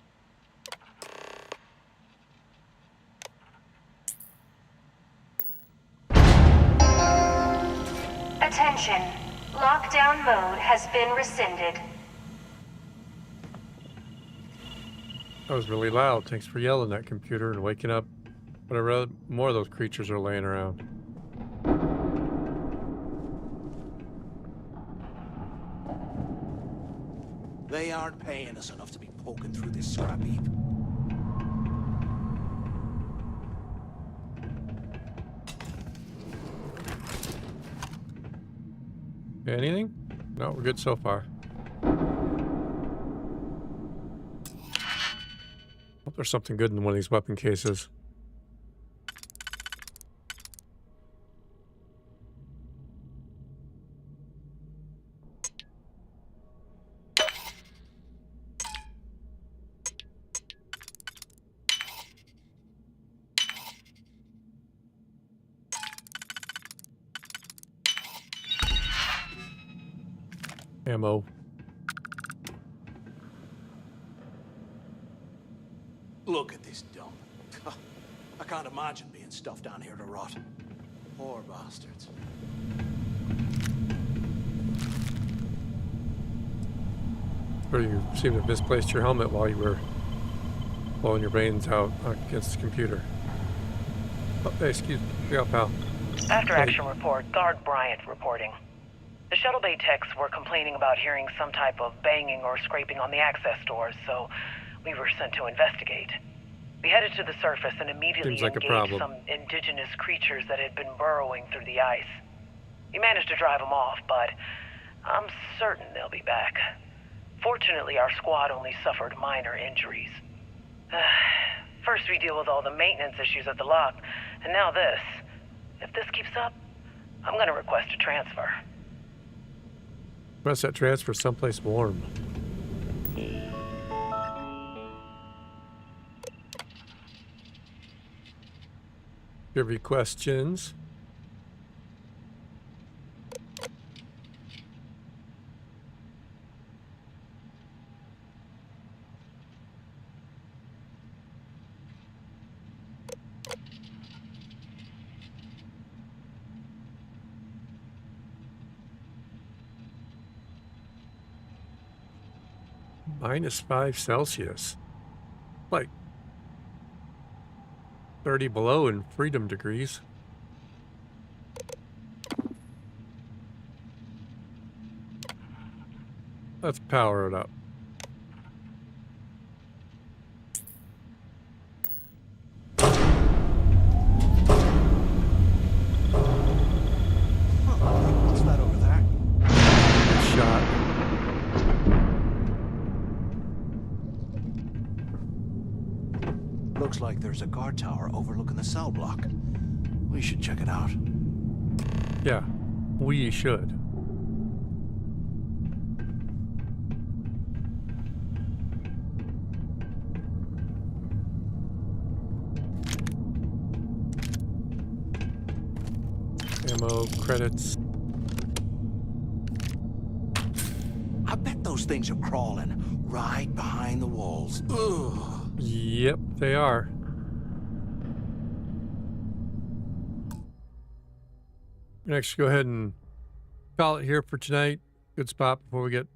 Attention. Lockdown mode has been rescinded. That was really loud. Thanks for yelling at computer and waking up whatever more of those creatures are laying around. They aren't paying us enough to be poking through this scrap heap. Anything? No, we're good so far. Hope there's something good in one of these weapon cases. Ammo. Look at this dump. I can't imagine being stuffed down here to rot. Poor bastards. Or you seem to have misplaced your helmet while you were blowing your brains out against the computer. Oh, hey, excuse me. Yeah, pal. After action report, Guard Bryant reporting. The shuttle bay techs were complaining about hearing some type of banging or scraping on the access doors, so we were sent to investigate. We headed to the surface and immediately engaged some indigenous creatures that had been burrowing through the ice. We managed to drive them off, but I'm certain they'll be back. Fortunately, our squad only suffered minor injuries. First we deal with all the maintenance issues at the lock, and now this. If this keeps up, I'm gonna request a transfer. Request that transfer someplace warm. Do you have any questions? -5 Celsius. Like 30 below in freedom degrees. Let's power it up. What's that over there? Good shot. Looks like there's a guard tower overlooking the cell block. We should check it out. Yeah, we should. Ammo, credits. I bet those things are crawling right behind the walls. Ugh. Yep, they are. Next, go ahead and call it here for tonight. Good spot before we get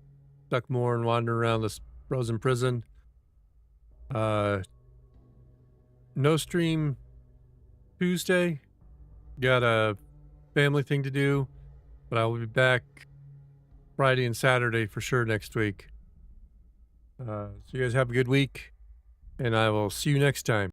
stuck more and wander around this frozen prison. No stream Tuesday. Got a family thing to do, but I will be back Friday and Saturday for sure next week. So you guys have a good week, and I will see you next time.